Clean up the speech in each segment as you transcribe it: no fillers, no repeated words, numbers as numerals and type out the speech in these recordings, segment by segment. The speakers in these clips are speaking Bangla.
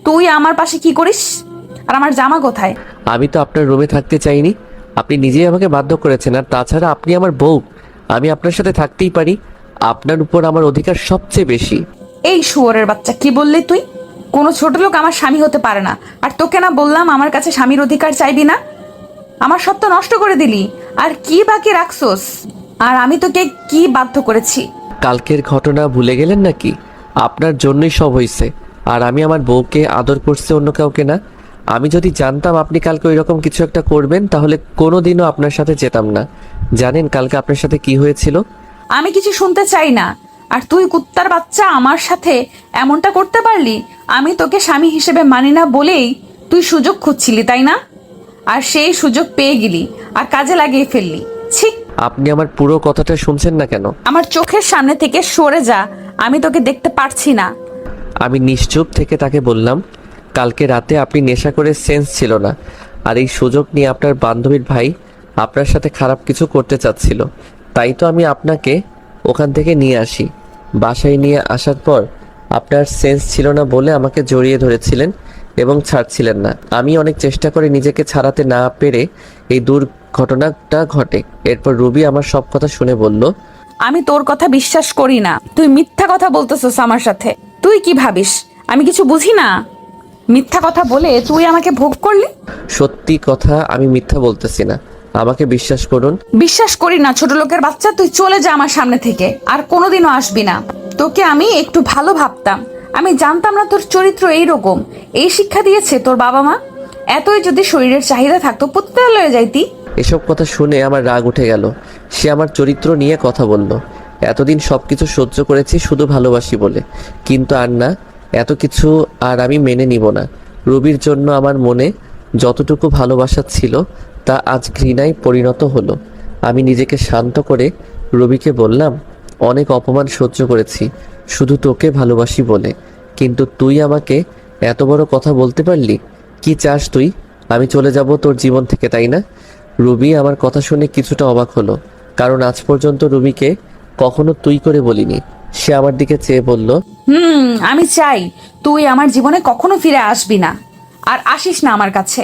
তুই আমার পাশে কি করিস? আর আমার জামা কোথায়? আমি তো আপনার রুমে থাকতে চাইনি, আপনি নিজেই আমাকে বাধ্য করেছেন। আর তাছাড়া আপনি আমার বউ, আমি আপনার সাথে থাকতেই পারি। আপনার উপর আমার অধিকার সবচেয়ে বেশি। এই শুয়োরের বাচ্চা, কি বললি তুই? কোনো ছোট লোক আমার স্বামী হতে পারে না। আর তোকে না বললাম আমার কাছে স্বামীর অধিকার চাইবি না? আমার সব তো নষ্ট করে দিলি। আর কি বাকি রাখছোস? আর আমি তোকে কি বাধ্য করেছি? কালকের ঘটনা ভুলে গেলেন নাকি? আপনার জন্যই সব হয়েছে। আর আমি আমার বউকে আদর করছি, অন্য কাউকে না। আমি যদি জানতাম আপনি কালকে ওই রকম কিছু একটা করবেন, তাহলে কোনোদিনও আপনার সাথে যেতাম না। জানেন কালকে আপনার সাথে কি হয়েছিল? আমি কিছু শুনতে চাই না। আর তুই কুত্তার বাচ্চা আমার সাথে এমনটা করতে পারলি? আমি তোকে স্বামী হিসেবে মানি না বলেই তুই সুযোগ খুঁজছিলি, তাই না? আর সেই সুযোগ পেয়ে গেলি আর কাজে লাগিয়ে ফেললি। ছি! আপনি আমার পুরো কথাটা শুনছেন না কেন? আমার চোখের সামনে থেকে সরে যা, আমি তোকে দেখতে পারছি না। আমি নিশ্চুপ থেকে তাকে বললাম, কালকে রাতে আপনি নেশা করে সেন্স ছিল না। আর এই সুযোগ নিয়ে আপনার বান্ধবীর ভাই আপনার সাথে খারাপ কিছু করতে চাচ্ছিল। তাই তো আমি আপনাকে ওখান থেকে নিয়ে আসি। বাসায় নিয়ে আসার পর আপনার সেন্স ছিল না বলে আমাকে জড়িয়ে ধরেছিলেন এবং ছাড়ছিলেন না। আমি অনেক চেষ্টা করে নিজেকে ছাড়াতে না পেরে এই দুর্ঘটনাটা ঘটে। এরপর রুবি আমার সব কথা শুনে বলল, আমি তোর কথা বিশ্বাস করি না। তুই মিথ্যা কথা বলতেছস আমার সাথে। তুই কি ভাবিস আমি কিছু বুঝি না? মিথ্যা কথা বলে তুই আমাকে ভোগ করলি। সত্যি কথা, আমি মিথ্যা বলতেছি না, আমাকে বিশ্বাস করুন। বিশ্বাস করি না ছোট লোকের বাচ্চা, তুই চলে যা আমার সামনে থেকে। আর কোনোদিনও আসবি না। তোকে আমি একটু ভালো ভাবতাম। আমি জানতাম না তোর চরিত্র এইরকম। এই শিক্ষা দিয়েছে তোর বাবা মা? এতই যদি শরীরের চাহিদা থাকতো পতিতালয়ে যাইতি। এসব কথা শুনে আমার রাগ উঠে গেল। সে আমার চরিত্র নিয়ে কথা বলল। এতদিন সব কিছু সহ্য করেছি শুধু ভালোবাসি বলে, কিন্তু আর না, এত কিছু আর আমি মেনে নিব না। রুবির জন্য আমার মনে যতটুকু ভালোবাসা ছিল তা আজ ঘৃণায় পরিণত হলো। আমি নিজেকে শান্ত করে রুবিকে বললাম, অনেক অপমান সহ্য করেছি শুধু তোকে ভালোবাসি বলে, কিন্তু তুই আমাকে এত বড় কথা বলতে পারলি? কি চাস তুই? আমি চলে যাব তোর জীবন থেকে, তাই না? রুবি আমার কথা শুনে কিছুটা অবাক হলো, কারণ আজ পর্যন্ত রুবিকে কখনো তুই করে বলিনি। সে আমার দিকে চেয়ে বলল, আমি চাই তুই আমার জীবনে কখনো ফিরে আসবি না। আর আসিস না আমার কাছে।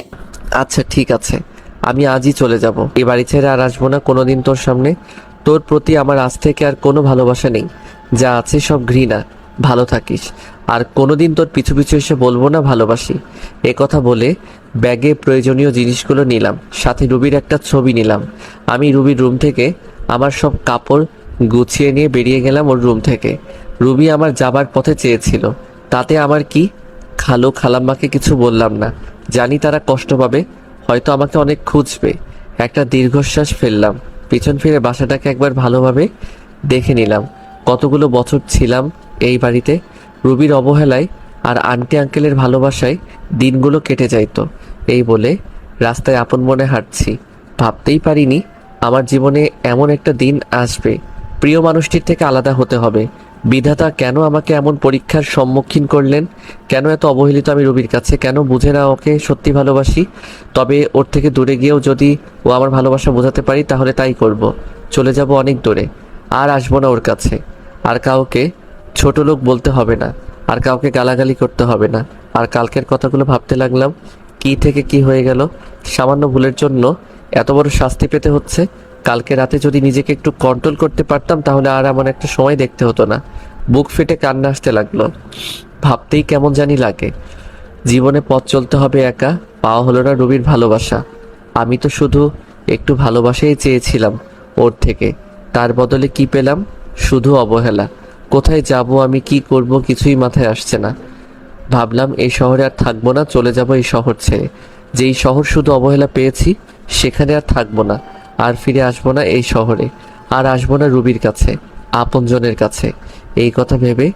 আচ্ছা ঠিক আছে, আমি আজই চলে যাব। এই বাড়ি ছেড়ে আর আসবো না কোনোদিন তোর সামনে। তোর প্রতি আমার আজ থেকে আর কোনো ভালোবাসা নেই, যা আছে সব ঘৃণা। ভালো থাকিস। আর কোনোদিন তোর পিছু পিছু এসে বলবো না ভালোবাসি। এ কথা বলে ব্যাগে প্রয়োজনীয় জিনিসগুলো নিলাম, সাথে রুবির একটা ছবি নিলাম। আমি রুবির রুম থেকে আমার সব কাপড় গুছিয়ে নিয়ে বেরিয়ে গেলাম ওর রুম থেকে। রুবি আমার যাবার পথে চেয়েছিল, তাতে আমার কি? খালু খালাম্মাকে কিছু বললাম না, জানি তারা কষ্ট পাবে, হয়তো আমাকে অনেক খুঁজবে। একটা দীর্ঘশ্বাস ফেললাম, পিছন ফিরে বাসাটাকে একবার ভালোভাবে দেখে নিলাম। কতগুলো বছর ছিলাম এই বাড়িতে। রুবির অবহেলায় আর আন্টি আঙ্কেলের ভালোবাসায় দিনগুলো কেটে যাইতো। এই বলে রাস্তায় আপন মনে হাঁটছি। ভাবতেই পারিনি আমার জীবনে এমন একটা দিন আসবে। প্রিয় মানুষটির থেকে আলাদা হতে হবে। বিধাতা কেন আমাকে এমন পরীক্ষার সম্মুখীন করলেন? কেন এত অবহেলিত আমি রুবির কাছে? কেন বুঝে না ওকে সত্যি ভালোবাসি? তবে ওর থেকে দূরে গিয়েও যদি ও আমার ভালোবাসা বোঝাতে পারি তাহলে তাই করব। চলে যাব অনেক দূরে, আর আসবো না ওর কাছে। আর কাউকে ছোট লোক বলতে হবে না, আর কাউকে গালাগালি করতে হবে না। আর কালকের কথাগুলো ভাবতে লাগলাম, কি থেকে কি হয়ে গেল। সামান্য ভুলের জন্য এত বড় শাস্তি পেতে হচ্ছে। কালকে রাতে যদি নিজেকে একটু কন্ট্রোল করতে পারতাম তাহলে আর এমন একটা সময় দেখতে হতো না। বুক ফেটে কান্না আসতে লাগলো। ভাবতেই কেমন জানি লাগে। জীবনে পথ চলতে হবে একা, পাওয়া হলো না রুবির ভালোবাসা। আমি তো শুধু একটু ভালোবাসাই চেয়েছিলাম ওর থেকে, তার বদলে কি পেলাম? শুধু অবহেলা। কোথায় যাব আমি, কি করব, কিছুই মাথায় আসছে না। ভাবলাম এই শহরে আর থাকবো না, চলে যাব এই শহর ছেড়ে। যেই শহর শুধু অবহেলা পেয়েছি সেখানে আর থাকবো না। আর ফিরে আসবো না এই শহরে, আর আসবো না রুবির কাছে, আপনজনের কাছে। এই কথা ভেবে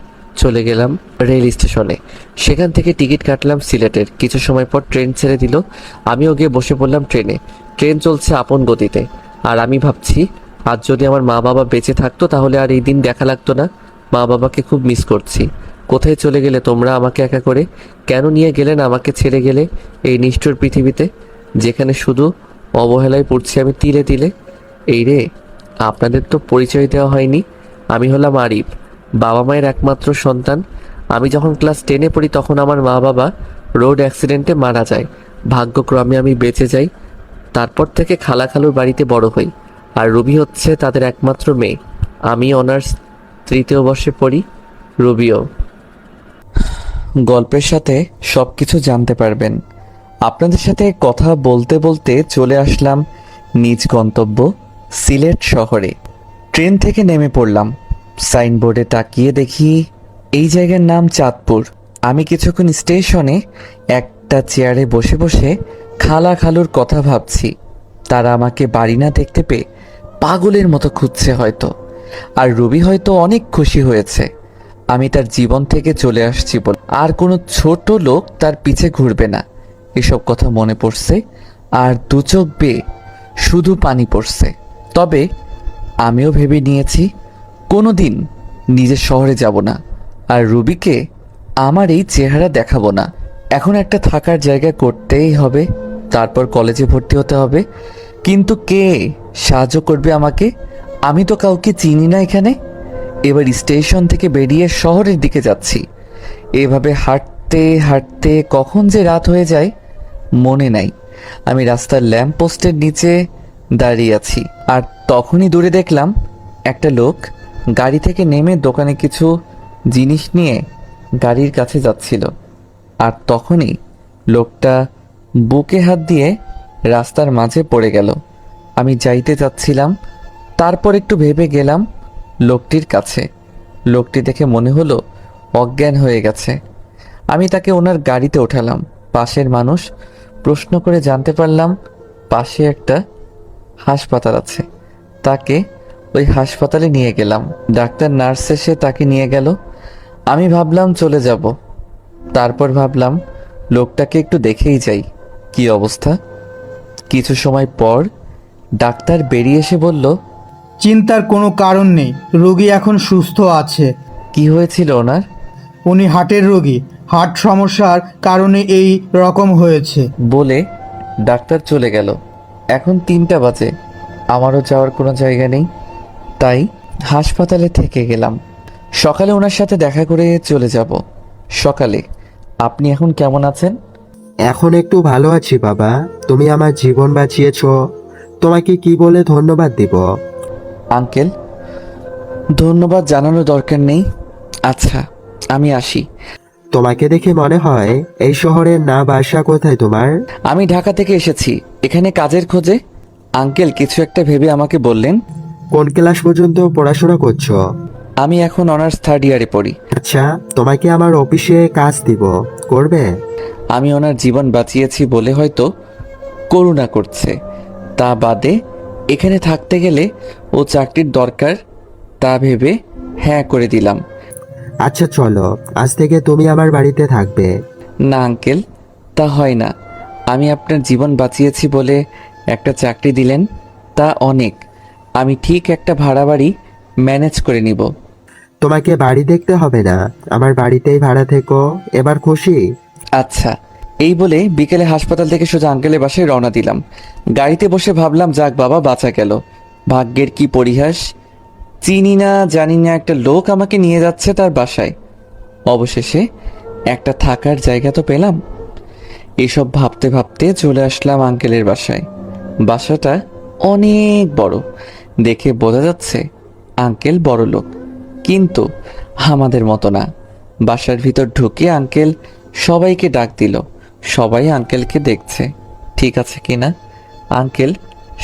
চলে গেলাম রেল স্টেশনে। সেখান থেকে টিকিট কাটলাম সিলেটের। কিছু সময় পর ট্রেন ছেড়ে দিল। আমিও গিয়ে বসে পড়লাম ট্রেনে। ট্রেন চলছে আপন গতিতে। আর আমি ভাবছি, আজ যদি আমার মা বাবা বেঁচে থাকতো তাহলে আর এই দিন দেখা লাগতো না। মা বাবাকে খুব মিস করছি। কোথায় চলে গেলে তোমরা আমাকে একা করে? কেন নিয়ে গেলেন আমাকে ছেড়ে গেলে এই নিষ্ঠুর পৃথিবীতে, যেখানে শুধু অবহেলায় পড়ছি আমি তিলে তিলে? এই রে, আপনাদের তো পরিচয় দেওয়া হয়নি। আমি হলাম আরিফ, বাবা মায়ের একমাত্র সন্তান। আমি যখন ক্লাস 10-এ পড়ি তখন আমার মা বাবা রোড অ্যাক্সিডেন্টে মারা যায়। ভাগ্যক্রমে আমি বেঁচে যাই। তারপর থেকে খালা খালুর বাড়িতে বড় হই। আর রুবি হচ্ছে তাদের একমাত্র মেয়ে। আমি অনার্স 3য় বর্ষে পড়ি, রুবিও। গল্পের সাথে সব কিছু জানতে পারবেন। আপনাদের সাথে কথা বলতে বলতে চলে আসলাম নিজ গন্তব্য সিলেট শহরে। ট্রেন থেকে নেমে পড়লাম। সাইনবোর্ডে তাকিয়ে দেখি এই জায়গার নাম চাঁদপুর। আমি কিছুক্ষণ স্টেশনে একটা চেয়ারে বসে বসে খালা খালুর কথা ভাবছি। তারা আমাকে বাড়ি না দেখতে পেয়ে পাগলের মতো খুঁজছে হয়তো। আর রুবি হয়তো অনেক খুশি হয়েছে আমি তার জীবন থেকে চলে আসছি বলে। আর কোনো ছোট লোক তার পিছে ঘুরবে না, এসব কথা মনে পড়ছে। আর দু চোখ বেয়ে শুধু পানি পড়ছে। তবে আমিও ভেবে নিয়েছি কোনো দিন নিজের শহরে যাব না, আর রুবিকে আমার এই চেহারা দেখাবো না। এখন একটা থাকার জায়গা করতেই হবে, তারপর কলেজে ভর্তি হতে হবে। কিন্তু কে সাহায্য করবে আমাকে? আমি তো কাউকে চিনি না এখানে। এবার স্টেশন থেকে বেরিয়ে শহরের দিকে যাচ্ছি। এভাবে হাঁটতে হাঁটতে কখন যে রাত হয়ে যায় মনে নাই। আমি রাস্তার ল্যাম্প পোস্টের নিচে দাঁড়িয়ে আছি, আর তখনই দূরে দেখলাম একটা লোক গাড়ি থেকে নেমে দোকানে কিছু জিনিস নিয়ে গাড়ির কাছে যাচ্ছিল। আর তখনই লোকটা বুকে হাত দিয়ে রাস্তার মাঝে পড়ে গেল। আমি যাইতে যাচ্ছিলাম, তারপর একটু ভেবে গেলাম লোকটির কাছে। লোকটি দেখে মনে হলো অজ্ঞান হয়ে গেছে। আমি তাকে ওনার গাড়িতে ওঠালাম। পাশের মানুষ প্রশ্ন করে জানতে পারলাম পাশে একটা হাসপাতাল আছে। তাকে ওই হাসপাতালে নিয়ে গেলাম। ডাক্তার নার্স এসে তাকে নিয়ে গেল। আমি ভাবলাম চলে যাব, তারপর ভাবলাম লোকটাকে একটু দেখেই যাই কি অবস্থা। কিছু সময় পর ডাক্তার বেরিয়ে এসে বলল, চিন্তার কোনো কারণ নেই, রোগী এখন সুস্থ আছে। কি হয়েছিল ওনার? উনি হার্টের রোগী, হার্ট সমস্যার কারণে এই রকম হয়েছে। বলে ডাক্তার চলে গেল। এখন 3টা বাজে, আমারও যাওয়ার কোনো জায়গা নেই, তাই হাসপাতালে থেকে গেলাম। সকালে ওনার সাথে দেখা করে চলে যাব। সকালে আপনি এখন কেমন আছেন? এখন একটু ভালো আছি বাবা, তুমি আমার জীবন বাঁচিয়েছো, তোমাকে কি বলে ধন্যবাদ দিব? আঙ্কেল, ধন্যবাদ জানানোর দরকার নেই। আচ্ছা, আমি আসি। তোমাকে দেখে মনে হয় এই শহরের না বাসা কোথায় তোমার? আমি ঢাকা থেকে এসেছি এখানে কাজের খোঁজে। আঙ্কেল কিছু একটা ভেবে আমাকে বললেন, কোন ক্লাস পর্যন্ত পড়াশোনা করছো? আমি এখন অনার্স 3rd ইয়ারে পড়ি। আচ্ছা, তোমাকে আমার অফিসে কাজ দিব, করবে? আমি ওনার জীবন বাঁচিয়েছি বলে হয়তো করুণা করছে, তা বাদে এখানে থাকতে গেলে ও চাকরির দরকার, তা ভেবে হ্যাঁ করে দিলাম। আচ্ছা চলো, আজ থেকে তুমি আমার বাড়িতে থাকবে। না আঙ্কেল, তা হয় না। আমি আপনার জীবন বাঁচিয়েছি বলে একটা চাকরি দিলেন, তা অনেক। আমি ঠিক একটা ভাড়া বাড়ি ম্যানেজ করে নিব। তোমাকে বাড়ি দেখতে হবে না, আমার বাড়িতেই ভাড়া থেকো, এবার খুশি? আচ্ছা, এই বলে বিকেলে হাসপাতাল থেকে সোজা আঙ্কেলের বাসায় রওনা দিলাম। গাড়িতে বসে ভাবলাম, যাক বাবা, বাঁচা গেল। ভাগ্যের কি পরিহাস, চিনি না জানি না একটা লোক আমাকে নিয়ে যাচ্ছে তার বাসায়। অবশেষে একটা থাকার জায়গা তো পেলাম। এসব ভাবতে ভাবতে চলে আসলাম আঙ্কেলের বাসায়। বাসাটা অনেক বড়, দেখে বোঝা যাচ্ছে আঙ্কেল বড় লোক, কিন্তু আমাদের মতো না। বাসার ভিতর ঢুকে আঙ্কেল সবাইকে ডাক দিল। সবাই আঙ্কেলকে দেখছে ঠিক আছে কিনা। আঙ্কেল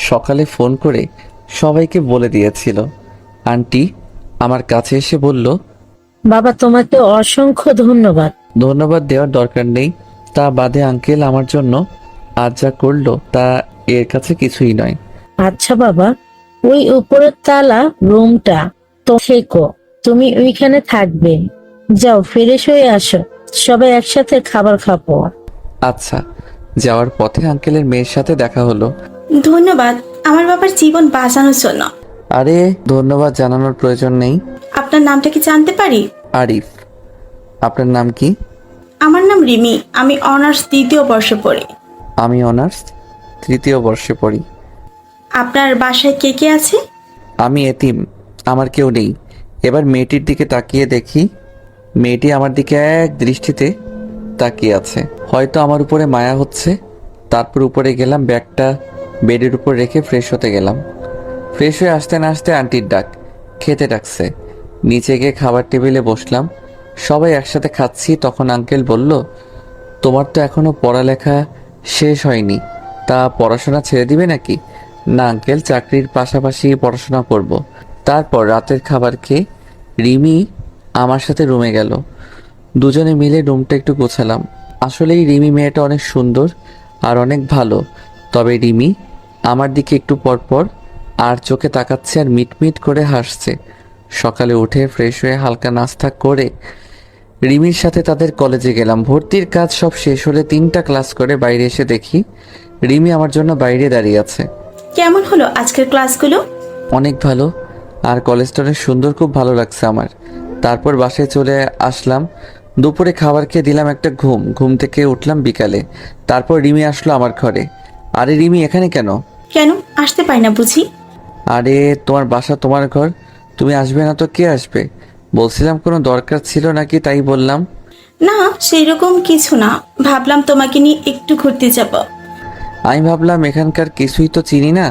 সকালে ফোন করে সবাইকে বলে দিয়েছিল। আন্টি আমার কাছে এসে বলল, বাবা, তোমাকে অসংখ্য ধন্যবাদ। ধন্যবাদ দেওয়ার দরকার নেই, তা বাদে আঙ্কেল আমার জন্য আজ যা করলো তা এর কাছে কিছুই নয়। আচ্ছা বাবা, ওই উপরের তালা রুমটা তো থেকো, তুমি ওইখানে থাকবে। যাও, ফ্রেশ হয়ে আসো, সবাই একসাথে খাবার খাবো। আচ্ছা। যাওয়ার পথে আঙ্কেলের মেয়ের সাথে দেখা হলো। ধন্যবাদ আমার বাবার জীবন বাঁচানোর জন্য। আরে ধন্যবাদ জানানোর প্রয়োজন নেই। আপনার নামটা কি জানতে পারি? আরিফ। আপনার নাম কি? আমার নাম রিমি, আমি অনার্স 3য় বর্ষে পড়ি। আমি অনার্স 3য় বর্ষে পড়ি। আপনার বাসায় কে কে আছে? আমি এতিম, আমার কেউ নেই। এবার মেয়েটির দিকে তাকিয়ে দেখি মেয়েটি আমার দিকে এক দৃষ্টিতে তাকিয়ে আছে। হয়তো আমার উপরে মায়া হচ্ছে। তারপর উপরে গেলাম, ব্যাগটা বেডের উপর রেখে ফ্রেশ হতে গেলাম। ফ্রেশ হয়ে আসতে না আসতে আন্টির ডাক, খেতে ডাকছে। নিচে গিয়ে খাবার টেবিলে বসলাম, সবাই একসাথে খাচ্ছি। তখন আঙ্কেল বলল, তোমার তো এখনো পড়ালেখা শেষ হয়নি, তা পড়াশোনা ছেড়ে দিবে নাকি? না আঙ্কেল, চাকরির পাশাপাশি পড়াশোনা করব। তারপর রাতের খাবার খেয়ে রিমি আমার সাথে রুমে গেল। দুজনে মিলে রুমটা একটু গোছালাম। আসলেই রিমি মেয়েটা অনেক সুন্দর আর অনেক ভালো। তবে রিমি আমার দিকে একটু পরপর আর চোখে তাকাচ্ছে আর মিটমিট করে হাসছে। সকালে উঠে ফ্রেশ হয়ে হালকা নাস্তা করে রিমির সাথে তাদের কলেজে গেলাম। ভর্তির কাজ সব শেষ হলে 3টা ক্লাস করে বাইরে এসে দেখি রিমি আমার জন্য বাইরে দাঁড়িয়ে আছে। কেমন হলো আজকের ক্লাসগুলো? অনেক ভালো, আর কলেজটা অনেক সুন্দর, খুব ভালো লাগছে আমার। তারপর বাসায় চলে আসলাম। দুপুরে খাবার খেয়ে দিলাম একটা ঘুম থেকে উঠলাম বিকালে। তারপর রিমি আসলো আমার ঘরে। আরে রিমি, এখানে কেন? কেন আসতে পারি না বুঝি? আরে তোমার বাসা, তোমার ঘর, তুমি আসবে না তো কে আসবে? বলছিলাম কোনো দরকার ছিল নাকি, তাই বললাম। না, সেই রকম কিছু না, ভাবলাম তোমাকে নিয়ে একটু ঘুরতে যাব। আমি ভাবলাম এখানকার কিছুই তো চিনি না,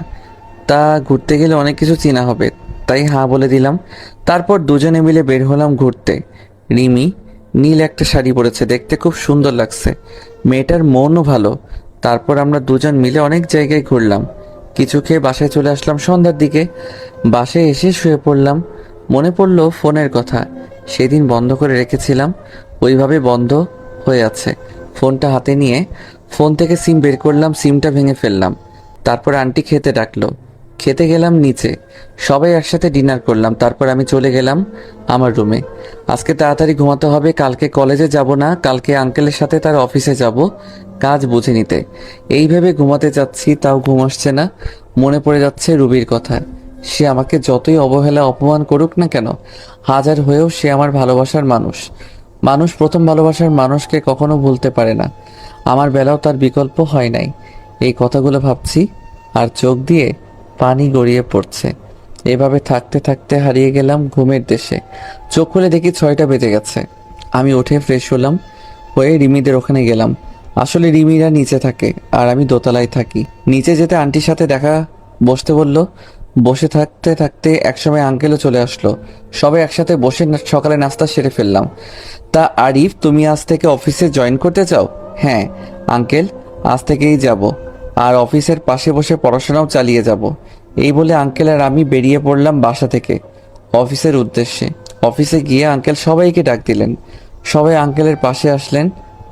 তা ঘুরতে গেলে অনেক কিছু চেনা হবে, তাই হ্যাঁ বলে দিলাম। তারপর দুজনে মিলে বের হলাম ঘুরতে। রিমি নীল একটা শাড়ি পরেছে, দেখতে খুব সুন্দর লাগছে। মেয়েটার মনও ভালো। তারপর আমরা দুজন মিলে অনেক জায়গায় ঘুরলাম। কিছু খেয়ে বাসায় চলে আসলাম সন্ধ্যার দিকে। বাসায় এসে শুয়ে পড়লাম। মনে পড়লো ফোনের কথা, সেদিন বন্ধ করে রেখেছিলাম, ওইভাবে বন্ধ হয়ে আছে। ফোনটা হাতে নিয়ে ফোন থেকে সিম বের করলাম, সিমটা ভেঙে ফেললাম। তারপর আন্টি খেতে ডাকলো, খেতে গেলাম নিচে। সবাই একসাথে ডিনার করলাম। তারপর আমি চলে গেলাম আমার রুমে। আজকে তাড়াতাড়ি ঘুমাতে হবে, কালকে কলেজে যাব না, কালকে আঙ্কেলের সাথে তার অফিসে যাব কাজ বুঝে নিতে। এই ভেবে ঘুমাতে যাচ্ছি, তাও ঘুম আসছে না। মনে পড়ে যাচ্ছে রুবির কথা। সে আমাকে যতই অবহেলা অপমান করুক না কেন, হাজার হয়েও সে আমার ভালোবাসার মানুষ। মানুষ প্রথম ভালোবাসার মানুষকে কখনো ভুলতে পারে না। আমার বেলাও তার বিকল্প হয় নাই। এই কথাগুলো ভাবছি আর চোখ দিয়ে পানি গড়িয়ে পড়ছে। এভাবে থাকতে থাকতে হারিয়ে গেলাম ঘুমের দেশে। চোখ খুলে দেখি 6টা বেজে গেছে। আমি উঠে ফ্রেশ হলাম, হয়ে রিমিদের ওখানে গেলাম। আসলে রিমিরা নিচে থাকে আর আমি দোতলায় থাকি। নিচে যেতে আন্টির সাথে বসতে বলল। বসে থাকতে থাকতে একসময় আঙ্কেলও চলে আসলো। সবাই একসাথে বসে সকালে নাস্তা সেরে ফেললাম। তা আরিফ, তুমি আজ থেকে অফিসে জয়েন করতে চাও? হ্যাঁ আঙ্কেল, আজ থেকেই যাব, আর অফিসের পাশে বসে পড়াশোনাও চালিয়ে যাব। এই বলে আঙ্কেল আর আমি বেরিয়ে পড়লাম বাসা থেকে অফিসের উদ্দেশ্যে। অফিসে গিয়ে আঙ্কেল সবাইকে ডাক দিলেন। সবাই আঙ্কেলের পাশে আসলেন।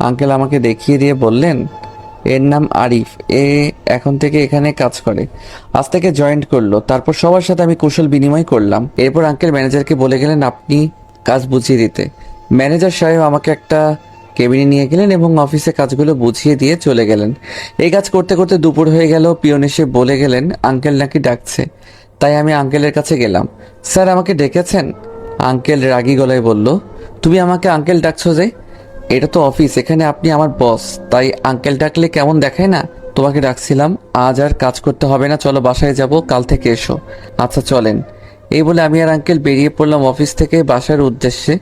আঙ্কেল আমাকে দেখিয়ে দিয়ে বললেন, এর নাম আরিফ, এ এখন থেকে এখানে কাজ করে, আজ থেকে জয়েন্ট করলো। তারপর সবার সাথে আমি কুশল বিনিময় করলাম। এরপর আঙ্কেল ম্যানেজারকে বলে গেলেন আপনি কাজ বুঝিয়ে দিতে। ম্যানেজার সাহেব আমাকে একটা কেবিনে নিয়ে গেলেন এবং অফিসে কাজগুলো বুঝিয়ে দিয়ে চলে গেলেন। এই কাজ করতে করতে দুপুর হয়ে গেল। পিয়ন এসে বলে গেলেন আঙ্কেল নাকি ডাকছে। তাই আমি আঙ্কেলের কাছে গেলাম। স্যার আমাকে ডেকেছেন? আঙ্কেল রাগী গলায় বলল, তুমি আমাকে আঙ্কেল ডাকছো যে? এটা তো অফিস, এখানে আপনি আমার বস, তাই আঙ্কেল ডাকলে কেমন দেখায় না? তোমাকে ডাকছিলাম, আজ আর কাজ করতে হবে না, চলো বাসায় যাব, কাল থেকে এসো। আচ্ছা চলেন। এই বলে আমি আর আঙ্কেল বেরিয়ে পড়লাম অফিস থেকে বাসার উদ্দেশ্যে।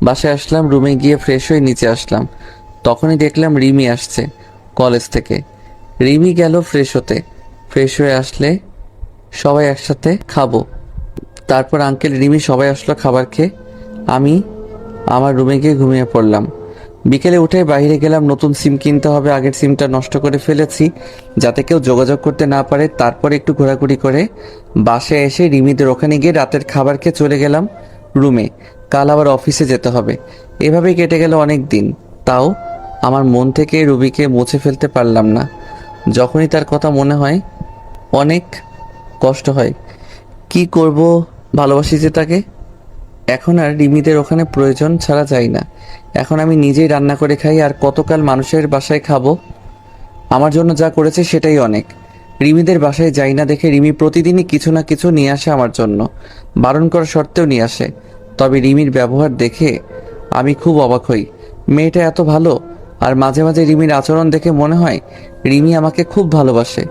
বাসায় আসলাম, রুমে গিয়ে ফ্রেশ হয়ে নিচে আসলাম। তখনই দেখলাম রিমি আসছে কলেজ থেকে। রিমি গেল ফ্রেশ হতে। ফ্রেশ হয়ে আসলে সবাই একসাথে খাবো। তারপর আঙ্কেল, রিমি সবাই আসলো খাবার খেয়ে। আমি আমার রুমে গিয়ে ঘুমিয়ে পড়লাম। বিকেলে উঠে বাইরে গেলাম, নতুন সিম কিনতে হবে, আগের সিমটা নষ্ট করে ফেলেছি যাতে কেউ যোগাযোগ করতে না পারে। তারপরে একটু ঘোরাঘুরি করে বাসায় এসে রিমিদের ওখানে গিয়ে রাতের খাবার খেয়ে চলে গেলাম রুমে। কাল আবার অফিসে যেতে হবে। এভাবেই কেটে গেল অনেক দিন। তাও আমার মন থেকে রুবিকে মুছে ফেলতে পারলাম না। যখনই তার কথা মনে হয় অনেক কষ্ট হয়। কি করব, ভালোবাসি যে তাকে। এখন আর রিমিদের ওখানে প্রয়োজন ছাড়া যাই না। এখন আমি নিজেই রান্না করে খাই, আর কতকাল মানুষের বাসায় খাবো। আমার জন্য যা করেছে সেটাই অনেক। রিমিদের বাসায় যাই না দেখে রিমি প্রতিদিনই কিছু না কিছু নিয়ে আসে আমার জন্য, বারণ করা সত্ত্বেও নিয়ে আসে। তবে রিমির ব্যবহার দেখে আমি খুব অবাক হই। মেয়েটা এত ভালো, আর মাঝে মাঝে রিমির আচরণ দেখে মনে হয় রিমি আমাকে খুব ভালোবাসে।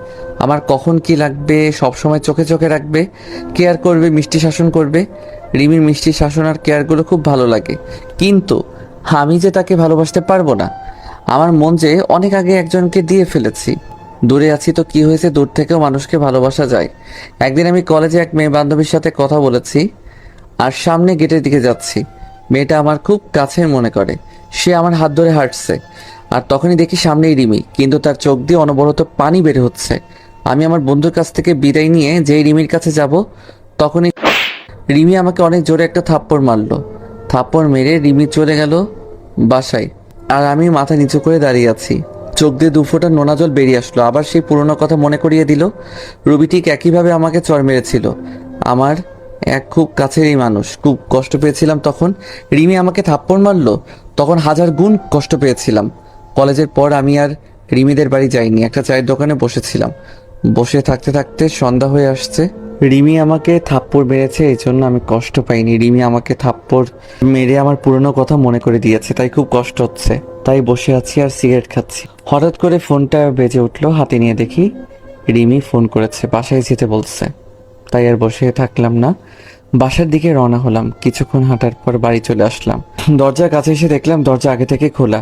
আমার কখন কি লাগবে সবসময় চোখে চোখে রাখবে, কেয়ার করবে, মিষ্টি শাসন করবে। রিমির মিষ্টি শাসন আর কেয়ারগুলো খুব ভালো লাগে, কিন্তু আমি যে তাকে ভালোবাসতে পারবো না। আমার মন যে অনেক আগে একজনকে দিয়ে ফেলেছি। দূরে আছি তো কি হয়েছে, দূর থেকেও মানুষকে ভালোবাসা যায়। একদিন আমি কলেজে এক মেয়ে বান্ধবীর সাথে কথা বলেছি আর সামনে গেটের দিকে যাচ্ছি। মেয়েটা আমার খুব কাছের মনে করে, সে আমার হাত ধরে হাঁটছে আর তখনই দেখি সামনেই রিমি, কিন্তু তার চোখ দিয়ে অনবরত পানি বের হচ্ছে। আমি আমার বন্ধুর কাছ থেকে বিদায় নিয়ে যেই রিমির কাছে যাব, তখনই রিমি আমাকে অনেক জোরে একটা থাপ্পড় মারলো। থাপ্পড় মেরে রিমি চলে গেল বাসায়, আর আমি মাথা নিচু করে দাঁড়িয়ে আছি। চোখ দিয়ে দুফোঁটা নোনা জল বেরিয়ে আসলো। আবার সেই পুরনো কথা মনে করিয়ে দিল। রুবি ঠিক একইভাবে আমাকে চড় মেরেছিল। আমার এক খুব কাছেরই মানুষ, খুব কষ্ট পেয়েছিলাম তখন। রিমি আমাকে থাপ্পড় মারলো, তখন হাজার গুণ কষ্ট পেয়েছিলাম। কলেজের পর আমি আর রিমিদের বাড়ি যাইনি, একটা চায়ের দোকানে বসেছিলাম। বসে থাকতে থাকতে সন্ধ্যা হয়ে আসছে। রিমি আমাকে থাপ্পড় মেরেছে, এই জন্য আমি কষ্ট পাইনি। রিমি আমাকে থাপ্পড় মেরে আমার পুরনো কথা মনে করে দিয়েছে, তাই খুব কষ্ট হচ্ছে। তাই বসে আছি আর সিগারেট খাচ্ছি। হঠাৎ করে ফোনটা বেজে উঠলো, হাতে নিয়ে দেখি রিমি ফোন করেছে, বাসায় যেতে বলছে। তাই আর বসে থাকলাম না, বাসার দিকে রওনা হলাম। কিছুক্ষণ হাঁটার পর বাড়ি চলে আসলাম। দরজার কাছে এসে দেখলাম দরজা আগে থেকে খোলা।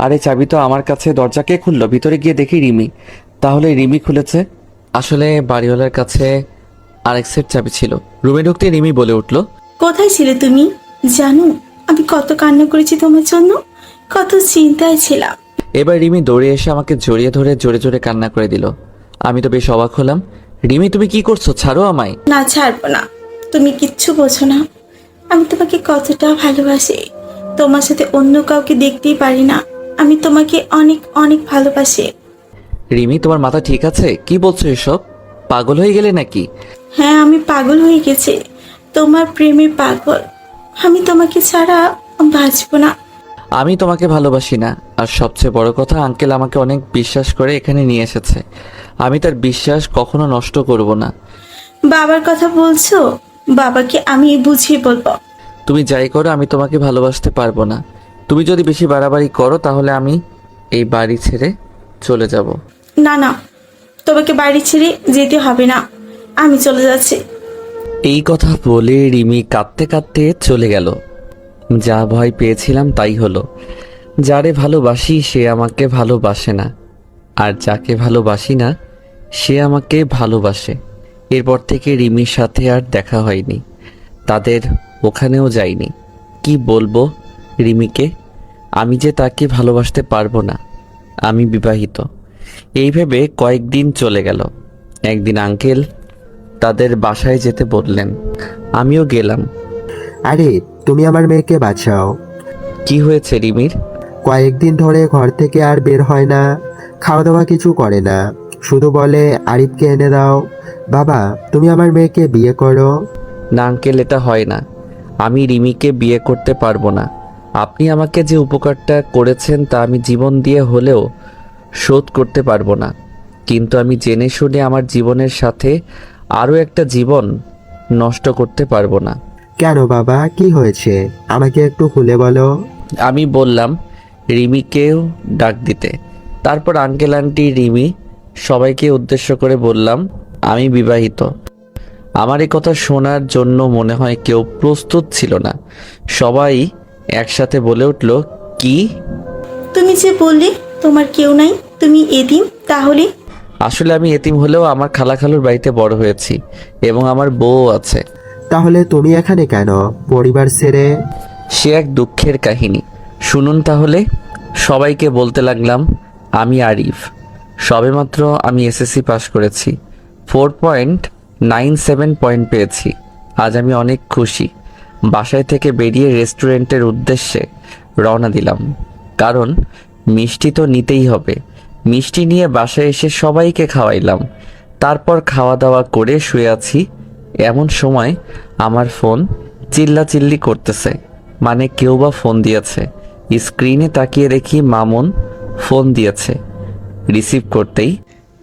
আরে চাবি তো আমার কাছে, দরজা কে খুললো? ভিতরে গিয়ে দেখি রিমি। তাহলে রিমি খুলেছে। আসলে বাড়িওয়ালার কাছে আরেক সেট চাবি ছিল। রুমে ঢুকতে রিমি বলে উঠলো, কোথায় ছিলে তুমি? জানো আমি কত কান্না করেছি তোমার জন্য, কত চিন্তায় ছিলাম। এবার রিমি দৌড়ে এসে আমাকে জড়িয়ে ধরে জোরে জোরে কান্না করে দিল। আমি তো বেশ অবাক হলাম। রিমি, তুমি কি করছো? ছাড়ো আমায়। না, ছাড়বো না। তুমি কিচ্ছু বোঝো না, আমি তোমাকে কতটা ভালোবাসি। তোমার সাথে অন্য কাউকে দেখতেই পারি না। আমি তোমাকে অনেক অনেক ভালোবাসি। রিমি, তোমার মাথা ঠিক আছে? কি বলছো এসব? পাগল হয়ে গেলে নাকি? হ্যাঁ, আমি পাগল হয়ে গেছি, তোমার প্রেমে পাগল। আমি তোমাকে ছাড়া বাঁচবো না। আমি তোমাকে ভালোবাসি না, আর সবচেয়ে বড় কথা, আঙ্কেল আমাকে অনেক বিশ্বাস করে এখানে নিয়ে এসেছে। আমি তার বিশ্বাস কখনো নষ্ট করব না। বাবার কথা বলছো? বাবাকে আমি বুঝিয়ে বলবো। তুমি যাই করো, আমি তোমাকে ভালোবাসতে পারবো না। তুমি যদি বেশি বাড়াবাড়ি করো তাহলে আমি এই বাড়ি ছেড়ে চলে যাব। না না, তোমাকে বাড়ি ছেড়ে যেতে হবে না, আমি চলে যাচ্ছি। এই কথা বলে রিমি কাঁদতে কাঁদতে চলে গেল। যা ভয় পেয়েছিলাম তাই হলো। যারে ভালোবাসি সে আমাকে ভালোবাসে না, আর যাকে ভালোবাসি না সে আমাকে ভালোবাসে। এরপর থেকে রিমির সাথে আর দেখা হয়নি, তাদের ওখানেও যাইনি। কি বলবো রিমিকে? আমি যে তাকে ভালোবাসতে পারবো না, আমি বিবাহিত। এই ভেবে কয়েকদিন চলে গেল। একদিন আঙ্কেল তাদের বাসায় যেতে বললেন, আমিও গেলাম। আরে তুমি আমার মেয়েকে বাঁচাও। কি হয়েছে রিমির? কয়েকদিন ধরে ঘর থেকে আর বের হয় না, খাওয়া দাওয়া কিছু করে না, শুধু বলে আরিফকে এনে দাও। বাবা, তুমি আমার মেয়েকে বিয়ে করো। না আঙ্কেল, এটা হয় না। আমি রিমিকে বিয়ে করতে পারবো না। আপনি আমাকে যে উপকারটা করেছেন তা আমি জীবন দিয়ে হলেও শোধ করতে পারবো না, কিন্তু আমি জেনে শুনে আমার জীবনের সাথে আরও একটা জীবন নষ্ট করতে পারবো না। কেন বাবা, কি হয়েছে আমাকে একটু খুলে বলো। আমি বললাম রিমিকেও ডাক দিতে। তারপর আঙ্কেল আন্টি রিমি সবাইকে উদ্দেশ্য করে বললাম, আমি বিবাহিত। আমার এই কথা শোনার জন্য মনে হয় কেউ প্রস্তুত ছিল না। সবাই একসাথে বলে উঠল, কি? তুমি যে বললে তোমার কেউ নাই, তুমি এতিম, তাহলে? আসলে আমি এতিম হলেও আমার খালাখালুর বাড়িতে বড় হয়েছি এবং আমার বউ আছে। তাহলে তুমি এখানে কেন পরিবার ছেড়ে? সে এক দুঃখের কাহিনী, শুনুন তাহলে। সবাইকে বলতে লাগলাম, আমি আরিফ। সবেমাত্র আমি এসএসসি পাস করেছি, 4.97 পয়েন্ট পেয়েছি। আজ আমি অনেক খুশি। বাসায় থেকে বেরিয়ে রেস্টুরেন্টের উদ্দেশ্যে রওনা দিলাম, কারণ মিষ্টি তো নিতেই হবে। মিষ্টি নিয়ে বাসায় এসে সবাইকে খাওয়াইলাম। তারপর খাওয়া দাওয়া করে শুয়ে আছি, এমন সময় আমার ফোন চিল্লাচিল্লি করতেছে, মানে কেউ বা ফোন দিয়েছে। স্ক্রিনে তাকিয়ে দেখি মামুন ফোন দিয়েছে। রিসিভ করতেই,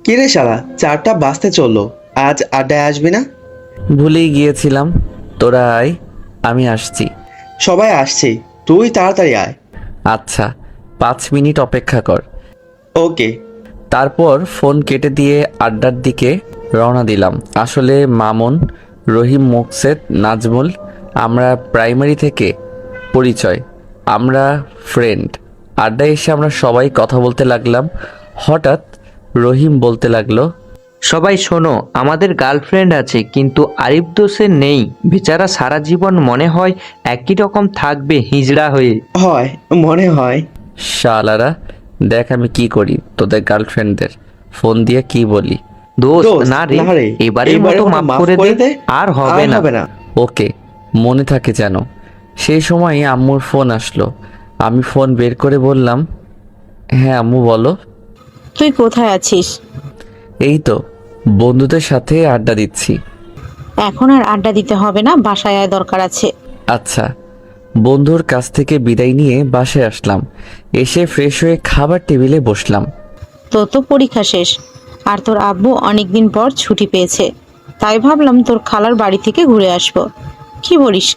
কিরে শালা, 4টা বাজতে চললো, আজ আড্ডায় আসবি না? ভুলেই গিয়েছিলাম। তোরা আয়, আমি আসছি। সবাই আসছে, তুই তাড়াতাড়ি আয়। আচ্ছা, 5 মিনিট অপেক্ষা কর। ওকে। তারপর ফোন কেটে দিয়ে আড্ডার দিকে রওনা দিলাম। আসলে মামুন, রহিম, মোকসেদ, নাজমুল আমরা প্রাইমারি থেকে পরিচয়, আমরা ফ্রেন্ড। আড্ডায় এসে আমরা সবাই কথা বলতে লাগলাম। হঠাৎ রহিম বলতে লাগলো, সবাই শোনো, আমাদের গার্লফ্রেন্ড আছে কিন্তু আরিফ তো সে নেই। বেচারা সারা জীবন মনে হয় একই রকম থাকবে হিজড়া হয়ে। হয় মনে হয়। শালারা, দেখ আমি কি করি তোদের গার্লফ্রেন্ডদের, ফোন দিয়ে কি বলি। দোস্ত দোস্ত, না রে, না রে, এবারের এবারের মতো মাফ করে দে, আর হবে না। ওকে, মনে থাকে যেন। সেই সময় আম্মুর ফোন আসলো। আমি ফোন বের করে বললাম, হ্যাঁ আম্মু বলো। তুই কোথায় আছিস? এই তো বন্ধুদের সাথে আড্ডা দিচ্ছি। এখন আর আড্ডা দিতে হবে না, বাসায় আয়, দরকার আছে। আচ্ছা। বন্ধুর কাছ থেকে বিদায় নিয়ে বাসায় আসলাম। এসে ফ্রেশ হয়ে খাবার টেবিলে বসলাম। তোর তো পরীক্ষা শেষ, আর তোর আব্বু অনেকদিন পর ছুটি পেয়েছে, তাই ভাবলাম তোর খালার বাড়ি থেকে ঘুরে আসবো। কি বলিস?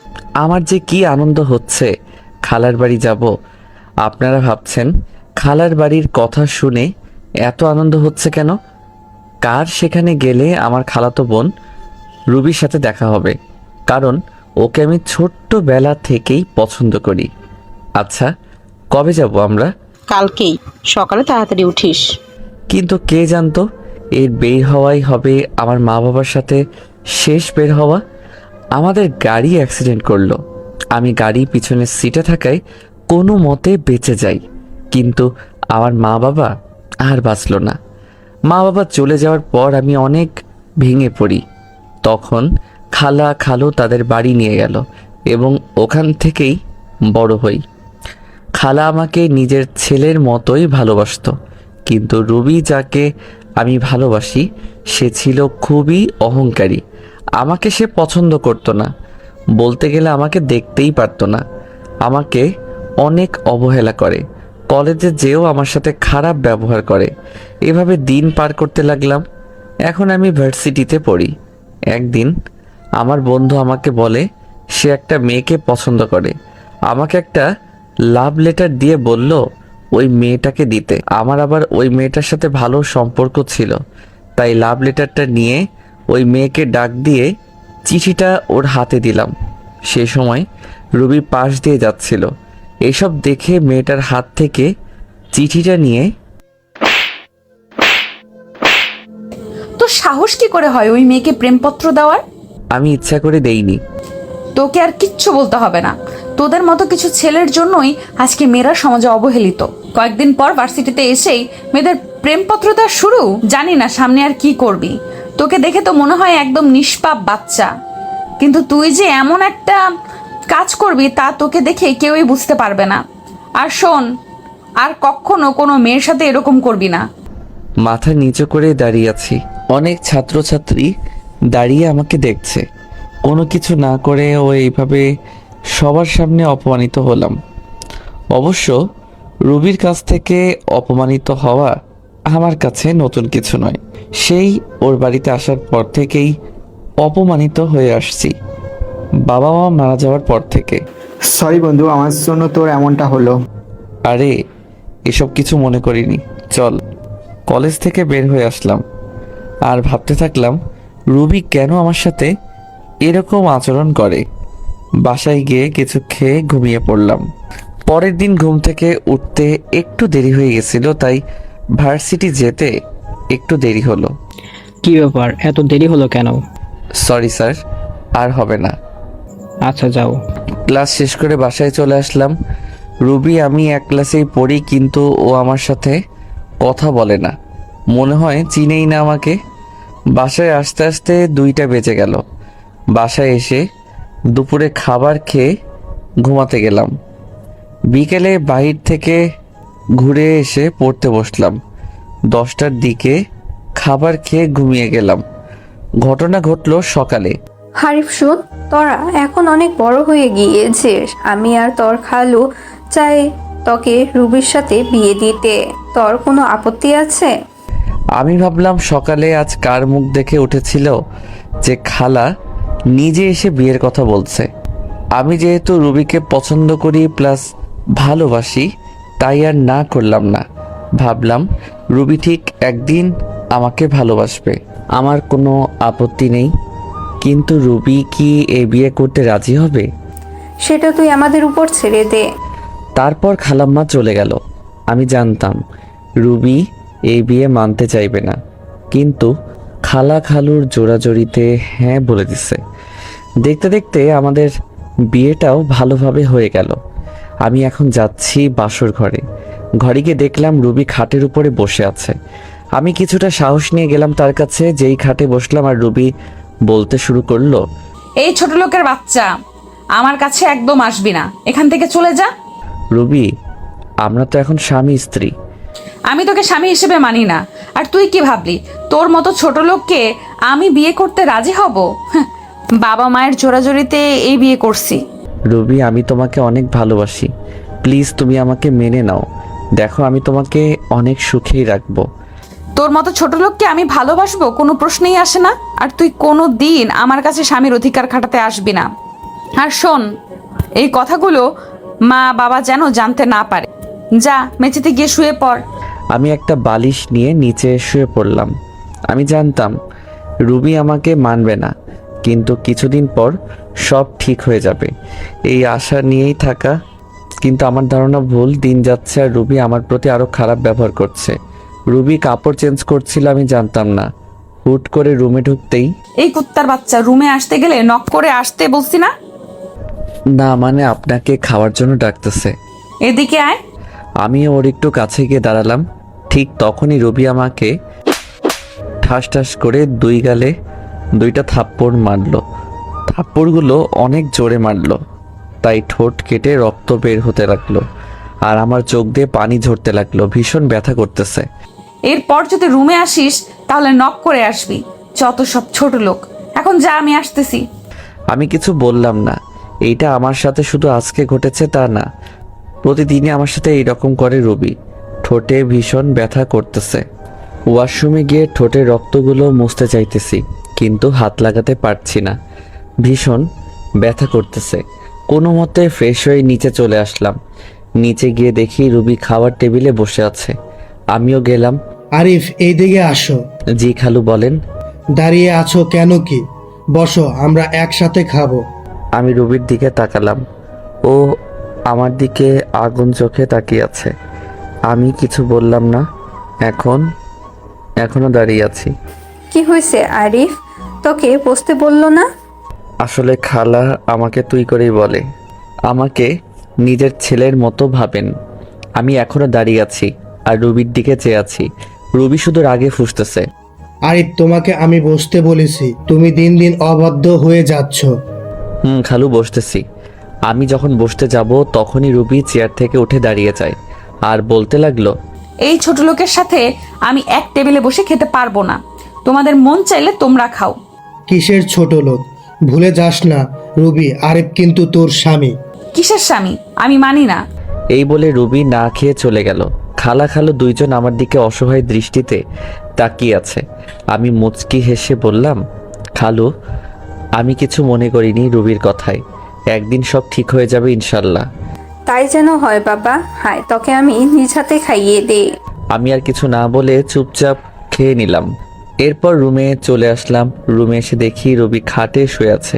আমার যে কি আনন্দ হচ্ছে, খালার বাড়ি যাব। আপনারা ভাবছেন খালার বাড়ির কথা শুনে এত আনন্দ হচ্ছে কেন? কার সেখানে গেলে আমার খালাতো বোন রুবির সাথে দেখা হবে, কারণ ওকে আমি ছোট্টবেলা থেকেই পছন্দ করি। আচ্ছা, কবে যাব আমরা? কালকেই সকালে তাড়াতাড়ি উঠিস। কিন্তু কে জানতো এর বের হওয়াই হবে আমার মা বাবার সাথে শেষ বের হওয়া। আমাদের গাড়ি অ্যাক্সিডেন্ট করলো। আমি গাড়ি পিছনের সিটে থাকায় কোনো মতে বেঁচে যাই, কিন্তু আমার মা বাবা আর বাঁচলো না। মা বাবা চলে যাওয়ার পর আমি অনেক ভেঙে পড়ি। তখন খালা খালু তাদের বাড়ি নিয়ে গেল এবং ওখান থেকেই বড় হই। খালা আমাকে নিজের ছেলের মতোই ভালোবাসতো, কিন্তু রুবি যাকে আমি ভালোবাসি সে ছিল খুবই অহংকারী। আমাকে সে পছন্দ করতো না, বলতে গেলে আমাকে দেখতেই পারতো না। আমাকে অনেক অবহেলা করে, কলেজে যেও আমার সাথে খারাপ ব্যবহার করে। এভাবে দিন পার করতে লাগলাম। এখন আমি ভার্সিটিতে পড়ি। একদিন আমার বন্ধু আমাকে বলে সে একটা মেয়েকে পছন্দ করে। আমাকে একটা লাভ লেটার দিয়ে বলল ওই মেয়েটাকে দিতে। আমার আবার ওই মেয়েটার সাথে ভালো সম্পর্ক ছিল, তাই লাভ লেটারটা নিয়ে ওই মেয়েকে ডাক দিয়ে চিঠিটা ওর হাতে দিলাম। সে সময় রুবি পাশ দিয়ে যাচ্ছিল। এসব দেখে মেয়েটার হাত থেকে চিঠিটা নিয়ে, তো সাহস কি করে হয় ওই মেয়েকে প্রেমপত্র দেওয়ার? আমি ইচ্ছা করে দেইনি। তোকে আর কিচ্ছু বলতে হবে না। তোদের মতো কিছু ছেলের জন্যই আজকে মেয়েরা সমাজে অবহেলিত। কয়েকদিন পর ভার্সিটিতে এসেই মেয়েদের প্রেমপত্র দেওয়া শুরু। জানি না সামনে আর কি করবি। তোকে দেখে তো মনে হয় একদম নিষ্পাপ বাচ্চা, কিন্তু তুই যে এমন একটা কাজ করবি তা তোকে দেখে কেউই বুঝতে পারবে না। আর শোন, আর কখনো কোনো মেয়ের সাথে এরকম করবি না। মাথা নিচু করে দাঁড়িয়ে আছি। অনেক ছাত্রছাত্রী দাঁড়িয়ে আমাকে দেখছে। কোনো কিছু না করে ও এইভাবে সবার সামনে অপমানিত হলাম। অবশ্য রুবির কাছ থেকে অপমানিত হওয়া আমার কাছে নতুন কিছু নয়। সেই ওর বাড়িতে আসার পর থেকেই অপমানিত হয়ে আসছি, বাবা মা মারা যাওয়ার পর থেকে। সরি বন্ধু, আমার জন্য তোর এমনটা হলো। আরে এসব কিছু মনে করিনি, চল। কলেজ থেকে বের হয়ে আসলাম আর ভাবতে থাকলাম রুবি কেন আমার সাথে এরকম আচরণ করে। বাসায় গিয়ে কিছু খেয়ে ঘুমিয়ে পড়লাম। পরের দিন ঘুম থেকে উঠতে একটু দেরি হয়ে গেছিল, তাই ভার্সিটি যেতে একটু দেরি হলো। কি ব্যাপার, এত দেরি হলো কেন? সরি স্যার, আর হবে না। আচ্ছা যাও। ক্লাস শেষ করে বাসায় চলে আসলাম। রুবি আমি এক ক্লাসেই পড়ি, কিন্তু ও আমার সাথে কথা বলে না, মনে হয় চিনেই না আমাকে। বাসায় আসতে আসতে 2টা বেজে গেল। বাসায় এসে দুপুরে খাবার খেয়ে ঘুমাতে গেলাম। বিকেলে বাহির থেকে ঘুরে এসে পড়তে বসলাম। 10টার দিকে খাবার খেয়ে ঘুমিয়ে গেলাম। ঘটনা ঘটলো সকালে। হারিফ শোন, তোরা এখন অনেক বড় হয়ে গিয়েছিস। আমি আর তোর খালু চাই তোকে রুবির সাথে বিয়ে দিতে। তোর কোনো আপত্তি আছে? আমি ভাবলাম সকালে আজ কার মুখ দেখে উঠেছিল যে খালা নিজে এসে বিয়ের কথা বলছে। আমি যেহেতু রুবিকে পছন্দ করি প্লাস ভালোবাসি, তাই আর না করলাম না। ভাবলাম রুবি ঠিক একদিন আমাকে ভালোবাসবে, আমার কোনো আপত্তি নেই। কিন্তু রুবি কি এই বিয়ে করতে রাজি হবে? সেটা তুই আমাদের উপর ছেড়ে দে। তারপর খালাম্মা চলে গেল। আমি জানতাম রুবি এই বিয়ে মানতে চাইবে না, কিন্তু খালা খালুর জোড়াজড়িতে হ্যাঁ বলে দিছে। দেখতে দেখতে আমাদের বিয়েটাও ভালোভাবে হয়ে গেল। আমি এখন যাচ্ছি বাসর ঘরে। ঘরে গিয়ে দেখলাম রুবি খাটের উপরে বসে আছে। আমি কিছুটা সাহস নিয়ে গেলাম তার কাছে। যেই খাটে বসলাম আর রুবি বলতে শুরু করলো, এই ছোট লোকের বাচ্চা, আমার কাছে একদম আসবি না, এখান থেকে চলে যা। রুবি, আমরা তো এখন স্বামী স্ত্রী। আমি তোকে স্বামী হিসেবে মানি না। আর তুই কি ভাবলি তোর মতো ছোট লোককে আমি বিয়ে করতে রাজি হব? হ্যাঁ, বাবা মায়ের জোড়াজড়িতে এই বিয়ে করছি। রুবি, আমি তোমাকে অনেক ভালোবাসি, প্লিজ তুমি আমাকে মেনে নাও। দেখো, আমি তোমাকে অনেক সুখেই রাখবো। তোর মতো ছোট লোককে আমি ভালোবাসবো কোনো প্রশ্নই আসে না। আর তুই কোনো দিন আমার কাছে স্বামীর অধিকার খাটাতে আসবি না। আর শোন, এই কথাগুলো মা বাবা যেন জানতে না পারে। যা, মেঝেতে গিয়ে শুয়ে পড়। আমি একটা বালিশ নিয়ে নিচে শুয়ে পড়লাম। আমি জানতাম রুবি আমাকে মানবে না, কিন্তু কিছুদিন পর সব ঠিক হয়ে যাবে, এই আশা নিয়েই থাকা। কিন্তু আমার ধারণা ভুল। দিন যাচ্ছে আর রুবি আমার প্রতি আরো খারাপ ব্যবহার করছে। রুবি কাপড় চেঞ্জ করছিল, আমি জানতাম না। হুট করে রুমে ঢুকতেই, এই কুত্তার বাচ্চা, রুমে আসতে গেলে নক করে আসতে বলছি না? না মানে আপনাকে খাওয়ার জন্য ডাকতেছে। এদিকে আয়। আমি ওর একটু কাছে গিয়ে দাঁড়ালাম। ঠিক তখনই রবি আমাকে ঠাস ঠাস করে দুই গালে দুইটা থাপ্পড় মারলো। থাপ্পড়গুলো অনেক জোরে মারলো, তাই ঠোঁট কেটে রক্ত বের হতে লাগলো আর আমার চোখ দিয়ে পানি ঝরতে লাগলো। ভীষণ ব্যথা করতেছে। এরপর যদি রুমে আসিস তাহলে নক করে আসবি, যত সব ছোট লোক। এখন যা, আমি আসতেছি। আমি কিছু বললাম না। এইটা আমার সাথে শুধু আজকে ঘটেছে তা না, প্রতিদিনই আমার সাথে এইরকম করে রবি। ঠোঁটে ভীষণ ব্যথা করতেছে। ওয়াশরুমে গিয়ে ঠোঁটের রক্তগুলো মুছতে চাইতেছি, কিন্তু হাত লাগাতে পারছি না। ভীষণ ব্যথা করতেছে। কোনো মতে ফ্রেশ হয়ে নিচে চলে আসলাম। নিচে গিয়ে দেখি রুবি খাওয়ার টেবিলে বসে আছে। আমিও গেলাম। আরিফ, এই দিকে আসো। জি খালু, বলেন। দাঁড়িয়ে আছো কেন? কি, বসো, আমরা একসাথে খাবো। আমি রুবির দিকে তাকালাম। ও আমার দিকে আগুন চোখে তাকিয়ে আছে। আমি কিছু বললাম না। এখনো দাঁড়িয়ে আছি। কি হয়েছে আরিফ? তোকে বসতে বললো না? আসলে খালা আমাকে তুই করেই বলে। আমাকে নিজের ছেলের মতো ভাবেন। আমি এখনো দাঁড়িয়ে আছি আর রুবির দিকে চেয়ে আছি। রুবি শুধু রাগে ফুঁসতেছে। আরিফ, তোমাকে আমি বসতে বলেছি, তুমি দিন দিন অবাধ্য হয়ে যাচ্ছ। খালু, বসতেছি। আমি যখন বসতে যাব তখনই রুবি চেয়ার থেকে উঠে দাঁড়িয়ে যায় আর বলতে লাগলো, এই ছোট লোকের সাথে আমি এক টেবিলে বসে খেতে পারবো না। তোমাদের মন চাইলে তোমরা খাও। কিসের ছোট লোক? ভুলে যাস না রুবি, আরিফ কিন্তু তোর স্বামী। কিসের স্বামী? আমি মানি না। এই বলে রুবি না খেয়ে চলে গেল। খালা খালু দুইজন আমার দিকে অসহায় দৃষ্টিতে তাকিয়ে আছে। আমি মুচকি হেসে বললাম, খালু, আমি কিছু মনে করিনি রুবির কথায়। একদিন সব ঠিক হয়ে যাবে ইনশাল্লাহ। তাই যেন হয় বাবা। হায়, তোকে আমি নিজ হাতে খাইয়ে দে। আমি আর কিছু না বলে চুপচাপ খেয়ে নিলাম। এরপর রুমে চলে আসলাম। রুমে এসে দেখি রবি খাটে শুয়ে আছে।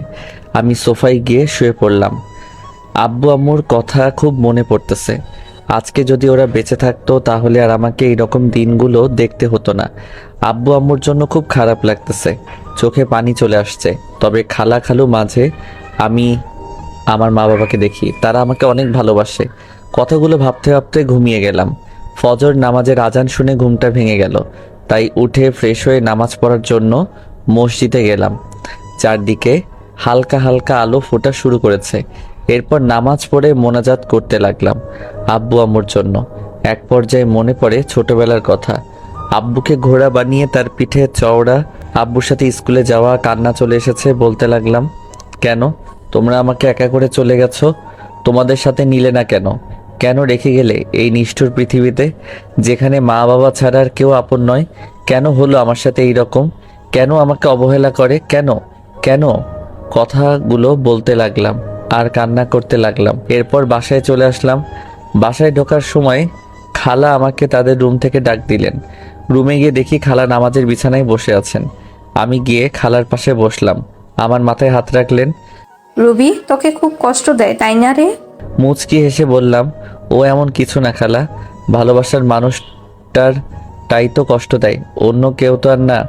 আমি সোফায় গিয়ে শুয়ে পড়লাম। আব্বু আম্মুর কথা খুব মনে পড়তেছে। আজকে যদি ওরা বেঁচে থাকতো তাহলে আর আমাকে এইরকম দিনগুলো দেখতে হতো না। আব্বু আম্মুর জন্য খুব খারাপ লাগতেছে, চোখে পানি চলে আসছে। তবে খালা খালু মাঝে আমি আমার মা বাবাকে দেখি, তারা আমাকে অনেক ভালোবাসে। কথাগুলো ভাবতে ভাবতে ঘুমিয়ে গেলাম। ফজর নামাজের আজান শুনে ঘুমটা ভেঙে গেল, তাই উঠে ফ্রেশ হয়ে নামাজ পড়ার জন্য মসজিদে গেলাম। চারদিকে হালকা হালকা আলো ফোটা শুরু করেছে। এরপর নামাজ পড়ে মোনাজাত করতে লাগলাম আব্বু আম্মুর জন্য। এক পর্যায়ে মনে পড়ে ছোটবেলার কথা। আব্বুকে ঘোড়া বানিয়ে তার পিঠে চওড়া, আব্বুর সাথে স্কুলে যাওয়া, কান্না চলে এসেছে। বলতে লাগলাম, কেন তোমরা আমাকে একা করে চলে গেছো? তোমাদের সাথে নিলে না কেন? কেন রেখে গেলে এই নিষ্ঠুর পৃথিবীতে, যেখানে মা বাবা ছাড়া আর কেউ আপন নয়? কেন হলো আমার সাথে এই রকম? কেন আমাকে অবহেলা করে? কেন কেন? কথাগুলো বলতে লাগলাম আর কান্না করতে লাগলাম। এরপর বাসায় চলে আসলাম। বাসায় ঢোকার সময় খালা আমাকে তাদের রুম থেকে ডাক দিলেন। রুমে গিয়ে দেখি খালা নামাজের বিছানায় বসে আছেন। আমি গিয়ে খালার পাশে বসলাম আমার মাথায় হাত রাখলেন। রুবি তোকে খুব কষ্ট দেয় তাই না রে? মুচকি হেসে বললাম, ও এমন কিছু না খালা, ভালোবাসার মানুষটার তাই তো কষ্ট দেয়, অন্য কেউ তো আর না।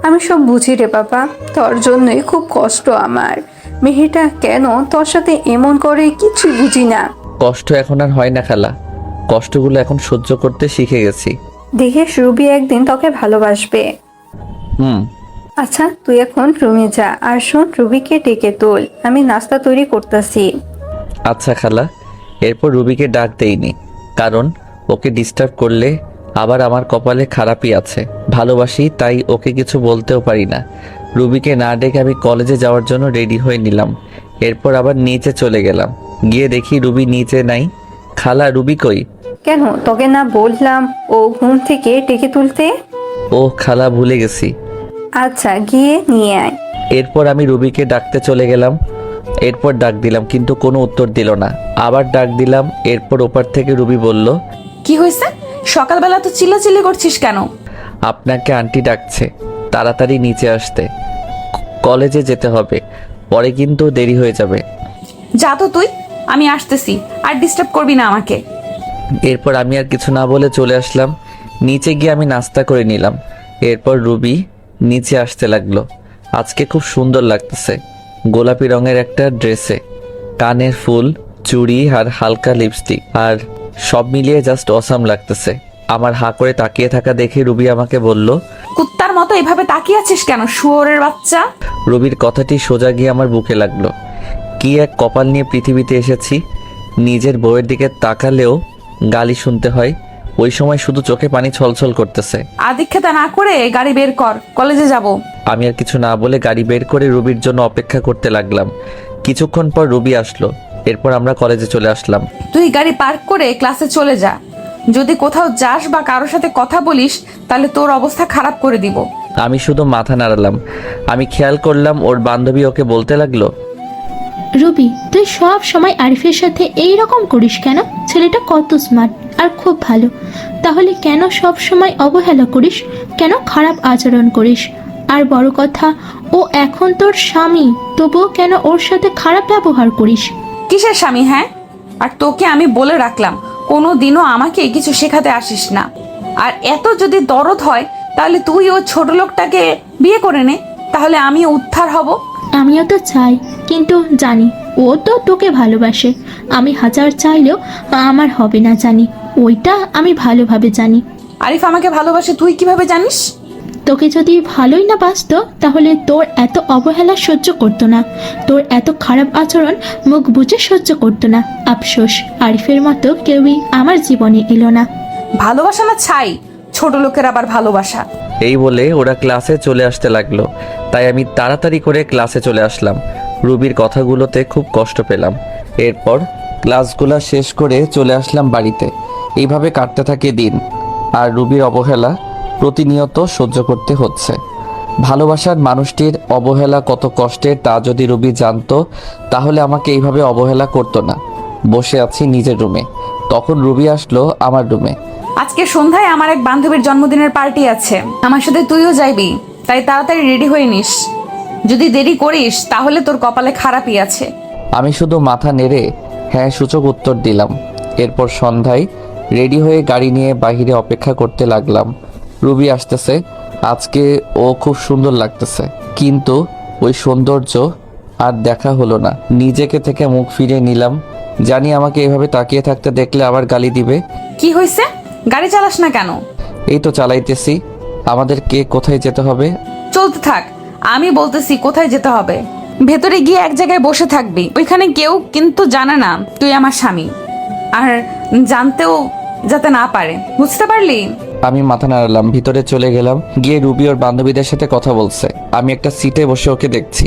আমি সব বুঝি রে বাবা, তোর জন্যই খুব কষ্ট আমার। মেয়েটা কেন তোর সাথে এমন করে কিছুই বুঝি না। কষ্ট এখন আর হয় না খালা, কষ্টগুলো এখন সহ্য করতে শিখে গেছি। দেখিস রুবি একদিন তোকে ভালোবাসবে। হুম। আচ্ছা তুই এখন রুমে যা, আর শোন রুবিকে ডেকে তোল, আমি নাস্তা তৈরি করতেছি। আচ্ছা খালা। এরপর রুবিকে ডাক দেইনি, কারণ ওকে ডিস্টার্ব করলে আবার আমার কপালে খারাপই আছে। ভালোবাসি তাই ওকে কিছু বলতেও পারি না। রুবিকে না ডেকে আমি কলেজে যাওয়ার জন্য রেডি হয়ে নিলাম। এরপর আবার নিচে চলে গেলাম, গিয়ে দেখি রুবি নিচে নাই। খালা, রুবি কই? কেন তোকে না বললাম ও ঘুম থেকে ডেকে তুলতে? ও খালা, ভুলে গেছি। আচ্ছা গিয়ে নিয়ে আয়। এরপর আমি রুবিকে ডাকতে চলে গেলাম। এরপর ডাক দিলাম কিন্তু কোনো উত্তর দিল না। আবার ডাক দিলাম, এরপর ওপার থেকে রুবি বলল, কি হয়েছে? সকালবেলা তো চিল্লাচিল্লি করছিস কেন? আপনাকে আন্টি ডাকছে, তাড়াতাড়ি নিচে আসতে, কলেজে যেতে হবে, পরে কিন্তু দেরি হয়ে যাবে। যা তো তুই, আমি আসতেছি, আর ডিস্টার্ব করবি না আমাকে। এরপর আমি আর কিছু না বলে চলে আসলাম। নিচে গিয়ে আমি নাস্তা করে নিলাম। এরপর রুবি নিচে আসতে লাগলো। আজকে খুব সুন্দর লাগতেছে, গোলাপি রঙের একটা ড্রেসে, কানের ফুল, চুড়ি আর হালকা লিপস্টিক, আর সব মিলিয়ে জাস্ট অসাম লাগতেছে। আমার হাঁ করে তাকিয়ে থাকা দেখে রুবি আমাকে বলল, কুত্তার মতো এভাবে তাকিয়ে আছিস কেন, শুয়োরের বাচ্চা? রুবির কথাটি সোজা গিয়ে আমার বুকে লাগলো। কি এক কপাল নিয়ে পৃথিবীতে এসেছি, নিজের বউয়ের দিকে তাকালেও গালি শুনতে হয়। ওই সময় শুধু চোখে পানি ছলছল করতেছে। আদিক্ষেতা না করে গাড়ি বের কর, কলেজে যাব। আমি আর কিছু না বলে গাড়ি বের করে রুবির জন্য অপেক্ষা করতে লাগলাম। কিছুক্ষণ পর রুবি আসলো। এরপর আমরা কলেজে চলে আসলাম। তুই গাড়ি পার্ক করে ক্লাসে চলে যা। যদি কোথাও যাস বা কারোর সাথে কথা বলিস তাহলে তোর অবস্থা খারাপ করে দিব। আমি শুধু মাথা নাড়ালাম। আমি খেয়াল করলাম ওর বান্ধবী ওকে বলতে লাগলো, রুবি তুই সব সময় আরিফের সাথে এই রকম করিস কেন? ছেলেটা কত স্মার্ট আর খুব ভালো, তাহলে কেন সব সময় অবহেলা করিস, কেন খারাপ আচরণ করিস? আর বড় কথা, ও এখন তোর স্বামী, তবুও কেন ওর সাথে খারাপ ব্যবহার করিস? কিসের স্বামী? হ্যাঁ, আর তোকে আমি বলে রাখলাম কোনো দিনও আমাকে কিছু শেখাতে আসিস না। আর এত যদি দরদ হয় তাহলে তুই ও ছোট লোকটাকে বিয়ে করে নে, তাহলে আমিও উদ্ধার হব। আমিও তো চাই, কিন্তু জানি ও তো তোকে ভালোবাসে। আমি হাজার চাইলেও আমার হবে না জানি, ওইটা আমি ভালোভাবে জানি। আরিফ আমাকে ভালোবাসে তুই কিভাবে জানিস? তোকে যদি ভালোই না বাসতো তাহলে তোর এত অবহেলা সহ্য করতো না, তোর এত খারাপ আচরণ মুখ বুজে সহ্য করতো না। আফসোস, আরিফের মতো কেউই আমার জীবনে এলো না। ভালোবাসা না ছাই, ছোট লোকের আবার ভালোবাসা। এই বলে ওরা ক্লাসে চলে আসতে লাগলো। তাই আমি তাড়াতাড়ি করে ক্লাসে চলে আসলাম। রুবির কথাগুলোতে খুব কষ্ট পেলাম। এরপর ক্লাসগুলো শেষ করে চলে আসলাম বাড়িতে। এইভাবে কাটতে থাকে দিন, আর রুবির অবহেলা প্রতিনিয়ত সহ্য করতে হচ্ছে। ভালোবাসার মানুষটির অবহেলা কত কষ্টের তা যদি রুবি জানতো তাহলে আমাকে এইভাবে অবহেলা করতো না। বসে আছি নিজের রুমে, তখন রুবি আসলো আমার রুমে। আজকে সন্ধ্যায় আমার এক বান্ধবীর জন্মদিনের পার্টি আছে, আমার সাথে তুইও যাইবি, তাই তাড়াতাড়ি রেডি হয়ে নিস। যদি দেরি করিস তাহলে তোর কপালে খারাপই আছে। আমি শুধু মাথা নেড়ে হ্যাঁ সূচক উত্তর দিলাম। এরপর সন্ধ্যায় রেডি হয়ে গাড়ি নিয়ে বাইরে অপেক্ষা করতে লাগলাম। রুবি আসতেছে, আজকে ও খুব সুন্দর লাগতেছে, কিন্তু ওই সৌন্দর্য আর দেখা হলো না। নিজেকে থেকে মুখ ফিরিয়ে নিলাম, জানি আমাকে এভাবে তাকিয়ে থাকতে দেখলে আবার গালি দিবে। কি হয়েছে? গাড়ি চালাস না কেন? এই তো চালাইতেছি। আমাদেরকে কোথায় যেতে হবে? চলতে থাক, আমি বলতেছি কোথায় যেতে হবে। ভেতরে গিয়ে এক জায়গায় বসে থাকবি, ওইখানে কেউ কিন্তু জানে না তুই আমার স্বামী, আর জানতেও যাতে না পারে, বুঝতে পারলি? আমি মাথা নাড়ালাম, ভিতরে চলে গেলাম। গিয়ে রুবি ওর বান্ধবীদের সাথে কথা বলছে। আমি একটা সিটে বসে ওকে দেখছি।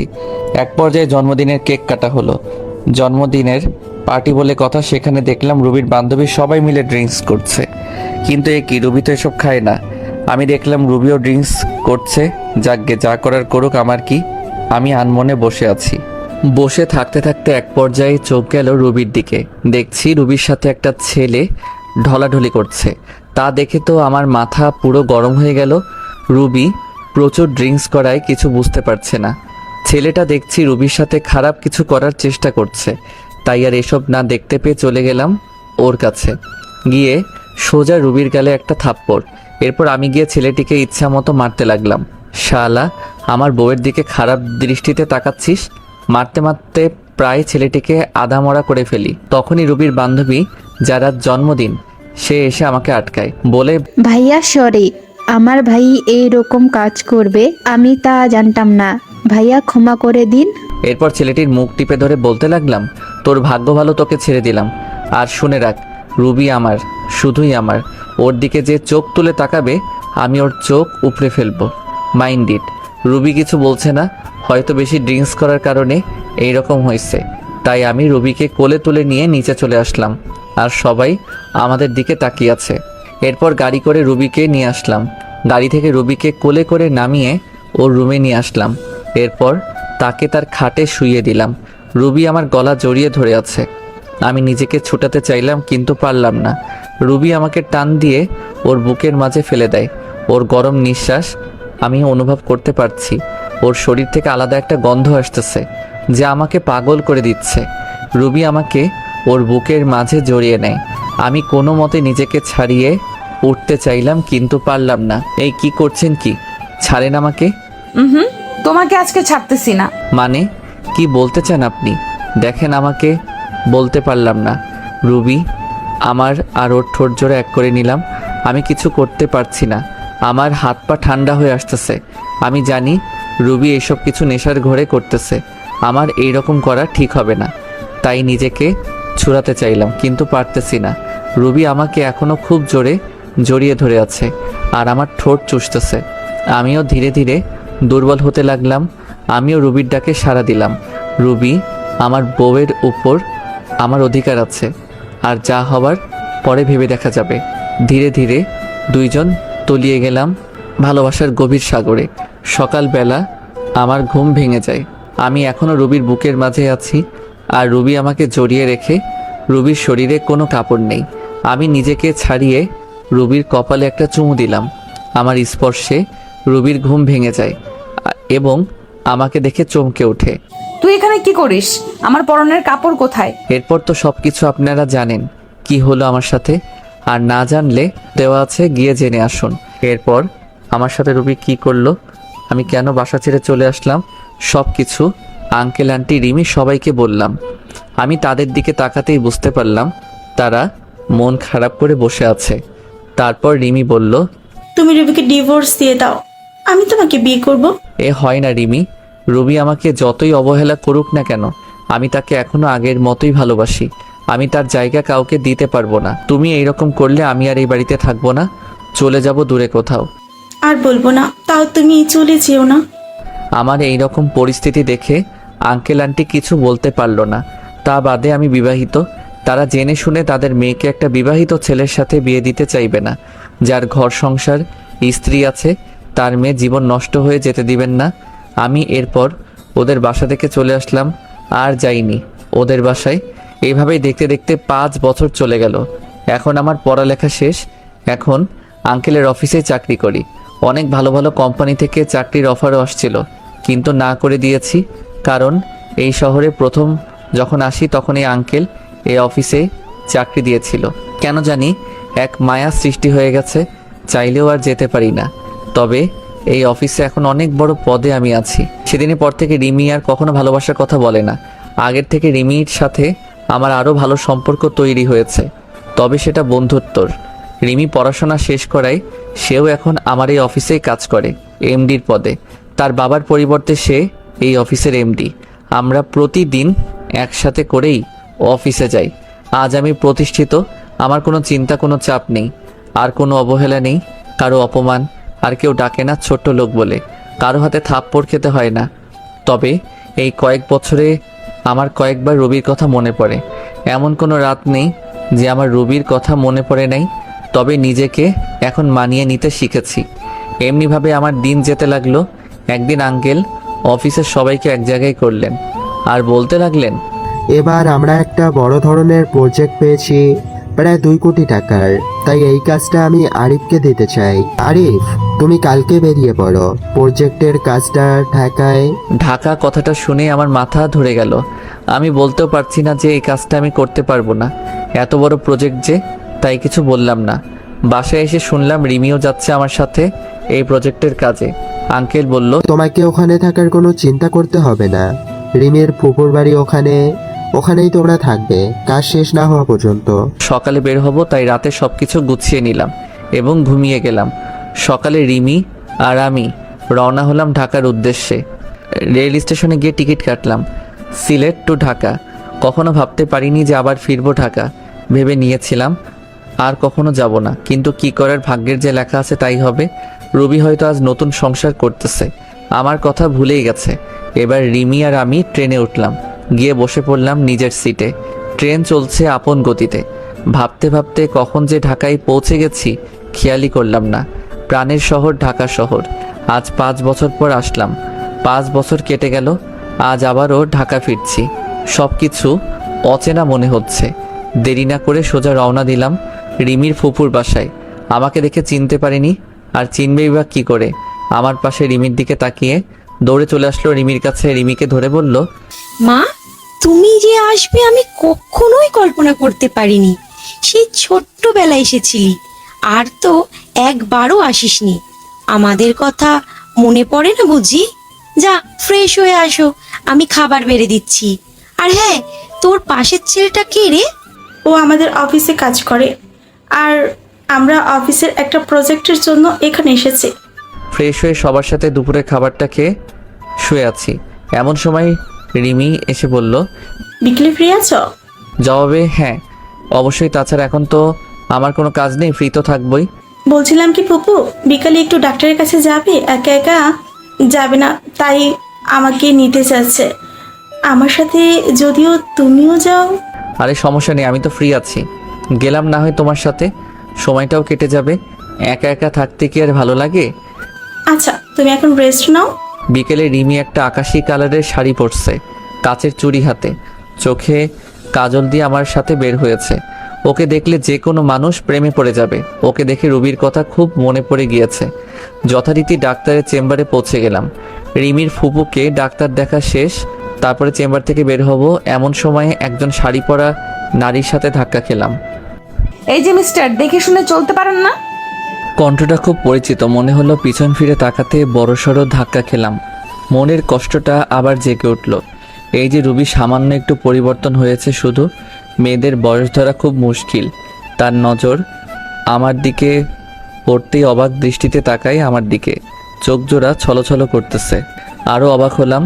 এক পর্যায়ে জন্মদিনের কেক কাটা হলো। জন্মদিনের পার্টি বলে কথা, সেখানে দেখলাম রুবির বান্ধবী সবাই মিলে ড্রিঙ্কস করছে। কিন্তু এ কি, রুবি তো এসব খায় না। আমি দেখলাম রুবিও ড্রিঙ্কস করছে। যাকগে, যা করার করুক, আমার কি। আমি আনমনে বসে আছি। বসে থাকতে থাকতে এক পর্যায়ে চোখ গেল রুবির দিকে। দেখছি রুবির সাথে একটা ছেলে ঢলাঢলি করছে। তা দেখে তো আমার মাথা পুরো গরম হয়ে গেল। রুবি প্রচুর ড্রিঙ্কস করায় কিছু বুঝতে পারছে না। ছেলেটা দেখছি রুবির সাথে খারাপ কিছু করার চেষ্টা করছে, তাই আর এসব না দেখতে পেয়ে চলে গেলাম ওর কাছে। গিয়ে সোজা রুবির গালে একটা থাপ্পড়। এরপর আমি গিয়ে ছেলেটিকে ইচ্ছা মতো মারতে লাগলাম। শালা, আমার বউয়ের দিকে খারাপ দৃষ্টিতে তাকাচ্ছিস? মারতে মারতে প্রায় ছেলেটিকে আধামরা করে ফেলি। তখনই রুবির বান্ধবী, যার আজ জন্মদিন, সে এসে আমাকে আটকায়, বলে, ভাইয়া সরি, আমার ভাই এই রকম কাজ করবে আমি তা জানতাম না, ভাইয়া ক্ষমা করে দিন। এরপর ছেলেটির মুখ টিপে ধরে বলতে লাগলাম, তোর ভাগ্য ভালো, তোকে ছেড়ে দিলাম। আর শুনে রাখ, রুবি আমার, শুধুই আমার। ওর দিকে যে চোখ তুলে তাকাবে আমি ওর চোখ উপড়ে ফেলবো। Mind it. রুবি কিছু বলছে না, হয়তো বেশি ড্রিঙ্কস করার কারণে এই রকম হয়েছে। তাই আমি রুবিকে কোলে তুলে নিয়ে নিচে চলে আসলাম, আর সবাই আমাদের দিকে তাকিয়ে আছে। এরপর গাড়ি করে রুবিকে নিয়ে আসলাম। গাড়ি থেকে রুবিকে কোলে করে নামিয়ে ওর রুমে নিয়ে আসলাম। এরপর তাকে তার খাটে শুইয়ে দিলাম। রুবি আমার গলা জড়িয়ে ধরে আছে। আমি নিজেকে ছুটাতে চাইলাম, কিন্তু পারলাম না। রুবি আমাকে টান দিয়ে ওর বুকের মাঝে ফেলে দেয়। ওর গরম নিঃশ্বাস আমি অনুভব করতে পারছি। ওর শরীর থেকে আলাদা একটা গন্ধ আসতেছে, যা আমাকে পাগল করে দিচ্ছে। রুবি আমাকে ওর বুকের মাঝে জড়িয়ে নেয়। আমি কোনো মতে নিজেকে ছাড়িয়ে উঠতে চাইলাম, কিন্তু পারলাম না। এই কি করছেন? কি ছাড়েন আমাকে। হুম, তোমাকে আজকে ছাড়তেছি না। মানে কি বলতে চান আপনি? দেখেন, আমাকে বলতে পারলাম না। রুবি আমার আর ওর ঠোঁট জোড়ে এক করে নিলাম। আমি কিছু করতে পারছি না, আমার হাত পা ঠান্ডা হয়ে আসতেছে। আমি জানি রুবি এসব কিছু নেশার ঘরে করতেছে। আমার এই রকম করা ঠিক হবে না, তাই নিজেকে ছুড়াতে চাইলাম, কিন্তু পারতেছি না। রুবি আমাকে এখনও খুব জোরে জড়িয়ে ধরে আছে, আর আমার ঠোঁট চুষতেছে। আমিও ধীরে ধীরে দুর্বল হতে লাগলাম। আমিও রুবির ডাকে সাড়া দিলাম। রুবি, আমার বউয়ের উপর আমার অধিকার আছে, আর যা হবার পরে ভেবে দেখা যাবে। ধীরে ধীরে দুইজন তলিয়ে গেলাম ভালোবাসার গভীর সাগরে। সকালবেলা আমার ঘুম ভেঙে যায়। আমি এখনও রুবির বুকের মাঝে আছি, আর রুবি আমাকে জড়িয়ে রেখে। রুবির শরীরে কোনো কাপড় নেই। আমি নিজেকে ছাড়িয়ে রুবির কপালে একটা চুমু দিলাম। আমার স্পর্শে রুবির ঘুম ভেঙে যায় এবং আমাকে দেখে চমকে ওঠে। তুই এখানে কি করিস? আমার পরনের কাপড় কোথায়? এরপর তো সব কিছু আপনারা জানেন কি হলো আমার সাথে, আর না জানলে দেওয়া আছে, গিয়ে জেনে আসুন। এরপর আমার সাথে রুবি কি করলো, আমি কেন বাসা ছেড়ে চলে আসলাম, সব কিছু আঙ্কেল, আন্টি, রিমি সবাইকে বললাম। আমি তাদের দিকে তাকাতেই বুঝতে পারলাম তারা মন খারাপ করে বসে আছে। তারপর রিমি বলল, তুমি রুবিকে ডিভোর্স দিয়ে দাও, আমি তোমাকে বিয়ে করব। এ হয় না রিমি। রুবি আমাকে যতই অবহেলা করুক না কেন, আমি তাকে এখনো আগের মতোই ভালোবাসি। আমি তার জায়গা কাউকে দিতে পারবো না। তুমি এইরকম করলে আমি আর এই বাড়িতে থাকবো না, চলে যাব দূরে কোথাও। আর বলবো না, তাও তুমি চলে যেও না। আমার এই রকম পরিস্থিতি দেখে আঙ্কেল আন্টি কিছু বলতে পারলো না। তা বাদে আমি বিবাহিত। তারা জেনে শুনে তাদের মেয়েকে একটা বিবাহিত ছেলের সাথে বিয়ে দিতে চাইবে না, যার ঘর সংসার, স্ত্রী আছে। তার মেয়ে জীবন নষ্ট হয়ে যেতে দিবেন না। আমি এরপর ওদের বাসা থেকে চলে আসলাম, আর যাইনি ওদের বাসায়। এইভাবেই দেখতে দেখতে 5 বছর চলে গেল। এখন আমার পড়ালেখা শেষ। এখন আঙ্কেলের অফিসে চাকরি করি। অনেক ভালো ভালো কোম্পানি থেকে চাকরির অফারও আসছিল, কিন্তু না করে দিয়েছি। কারণ এই শহরে প্রথম যখন আসি তখন এই আঙ্কেল এই অফিসে চাকরি দিয়েছিল। কেন জানি এক মায়া সৃষ্টি হয়ে গেছে, চাইলেও আর যেতে পারি না। তবে এই অফিসে এখন অনেক বড় পদে আমি আছি। সেদিনের পর থেকে রিমি আর কখনো ভালোবাসার কথা বলে না। আগের থেকে রিমির সাথে আমার আরও ভালো সম্পর্ক তৈরি হয়েছে, তবে সেটা বন্ধুত্বর। রিমি পড়াশোনা শেষ করায় সেও এখন আমার এই অফিসেই কাজ করে, এমডির পদে। তার বাবার পরিবর্তে সে এই অফিসের এমডি। আমরা প্রতিদিন একসাথে করেই অফিসে যাই। আজ আমি প্রতিষ্ঠিত, আমার কোনো চিন্তা, কোনো চাপ নেই, আর কোনো অবহেলা নেই, কারো অপমান, আর কেউ ডাকে না ছোট্ট লোক বলে, কারো হাতে থাপ্পড় খেতে হয় না। তবে এই কয়েক বছরে আমার কয়েকবার রবির কথা মনে পড়ে। এমন কোনো রাত নেই যে আমার রবির কথা মনে পড়ে নাই। তবে নিজেকে এখন মানিয়ে নিতে শিখেছি। এমনিভাবে আমার দিন যেতে লাগলো। একদিন আঙ্কেল অফিসের সবাইকে এক জায়গায় করলেন আর বলতে লাগলেন, এবার আমরা একটা বড় ধরনের প্রজেক্ট পেয়েছি, প্রায় 2 কোটি টাকার। তাই এই কাজটা আমি আরিফকে দিতে চাই। আরিফ, তুমি কালকে বেরিয়ে পড়ো। প্রজেক্টের কাজটা ঢাকায়। ঢাকা কথাটা শুনে আমার মাথা ধরে গেল। আমি বলতেও পারছি না যে এই কাজটা আমি করতে পারবো না, এত বড় প্রজেক্ট যে, তাই কিছু বললাম না। বাসায় এসে শুনলাম রিমিও যাচ্ছে আমার সাথে এই প্রজেক্টের কাজে। আঙ্কেল বলল, তোমাকে ওখানে থাকার কোনো চিন্তা করতে হবে না। রিমির ফুপুর বাড়ি ওখানেই তোমরা থাকবে কাজ শেষ না হওয়া পর্যন্ত। সকালে বের হব, তাই রাতে সব কিছু গুছিয়ে নিলাম এবং ঘুমিয়ে গেলাম। সকালে রিমি আর আমি রওনা হলাম ঢাকার উদ্দেশ্যে। রেল স্টেশনে গিয়ে টিকিট কাটলাম, সিলেট টু ঢাকা। কখনো ভাবতে পারিনি যে আবার ফিরবো ঢাকা। ভেবে নিয়েছিলাম আর কখনো যাব না, কিন্তু কি করার, ভাগ্যের যে লেখা আছে তাই হবে। রবি হয়তো আজ নতুন সংসার করতেছে, আমার কথা ভুলেই গেছে। এবার রিমি আর আমি ট্রেনে উঠলাম, গিয়ে বসে পড়লাম নিজের সিটে। ট্রেন চলছে আপন গতিতে। ভাবতে ভাবতে কখন যে ঢাকায় পৌঁছে গেছি খেয়ালই করলাম না। প্রাণের শহর ঢাকা শহর। আজ 5 বছর পর আসলাম। 5 বছর কেটে গেল, আজ আবারও ঢাকা ফিরছি। সব কিছু অচেনা মনে হচ্ছে। দেরি না করে সোজা রওনা দিলাম রিমির ফুপুর বাসায়। আমাকে দেখে চিনতে পারেনি, আর চিনবেই বা কী করে। আমার পাশে রিমির দিকে তাকিয়ে দৌড়ে চলে আসলো রিমির কাছে। রিমিকে ধরে বলল, মা, তুমি যে আসবে আমি কখনোই কল্পনা করতে পারিনি। সেই ছোট্টবেলায় এসেছিলি, আর তো একবারও আসিসনি। আমাদের কথা মনে পড়ে না বুঝি? যা, ফ্রেশ হয়ে আসো, আমি খাবার বেড়ে দিচ্ছি। আর হ্যাঁ, তোর পাশের ছেলেটা কে রে? ও আমাদের অফিসে কাজ করে, আর আমরা অফিসের একটা প্রজেক্টের জন্য এখানে এসেছি। ফ্রেশ হয়ে সবার সাথে দুপুরে খাবারটা খেয়ে শুয়ে আছি। এমন সময় রিমি এসে বলল, বিকেলে ফ্রি আছো? জবাবে হ্যাঁ অবশ্যই, তাছাড়া এখন তো আমার কোনো কাজ নেই, ফ্রি তো থাকবই। বলছিলাম কি ফুপু, বিকালে একটু ডাক্তারের কাছে যাবে? একা একা যাবে না, তাই আমাকে নিতে চাচ্ছে আমার সাথে, যদিও তুমিও যাও। আরে সমস্যা নেই, আমি তো ফ্রি আছি, গেলাম না হয় তোমার সাথে, সময়টাও কেটে যাবে। একা একা থাকতে কি আর ভালো লাগে? আচ্ছা, তুমি এখন রেস্ট নাও। বিকেলে রিমি একটা আকাশি কালারের শাড়ি পরছে, কাচের চুড়ি হাতে, চোখে কাজল দিয়ে আমার সাথে বের হয়েছে। ওকে দেখলে যে কোনো মানুষ প্রেমে পড়ে যাবে। ওকে দেখে রুবির কথা খুব মনে পড়ে গিয়েছে। যথারীতি ডাক্তারের চেম্বারে পৌঁছে গেলাম। রিমির ফুপুকে ডাক্তার দেখা শেষ, তারপরে চেম্বার থেকে বের হব, এমন সময়ে একজন শাড়ি পরা নারীর সাথে ধাক্কা খেলাম। এই যে মিস্টার, দেখে শুনে চলতে পারেন না? কণ্ঠটা খুব পরিচিত মনে হলো। পিছন ফিরে তাকাতে বড়সড় ধাক্কা খেলাম। মনের কষ্টটা আবার জেগে উঠল। এই যে রুবি সামান্য একটু পরিবর্তন হয়েছে, শুধু মেয়েদের বয়স ধরা খুব মুশকিল। তার নজর আমার দিকে পড়তেই অবাক দৃষ্টিতে তাকায় আমার দিকে, চোখ জোড়া ছলছল করতেছে। আরও অবাক হলাম,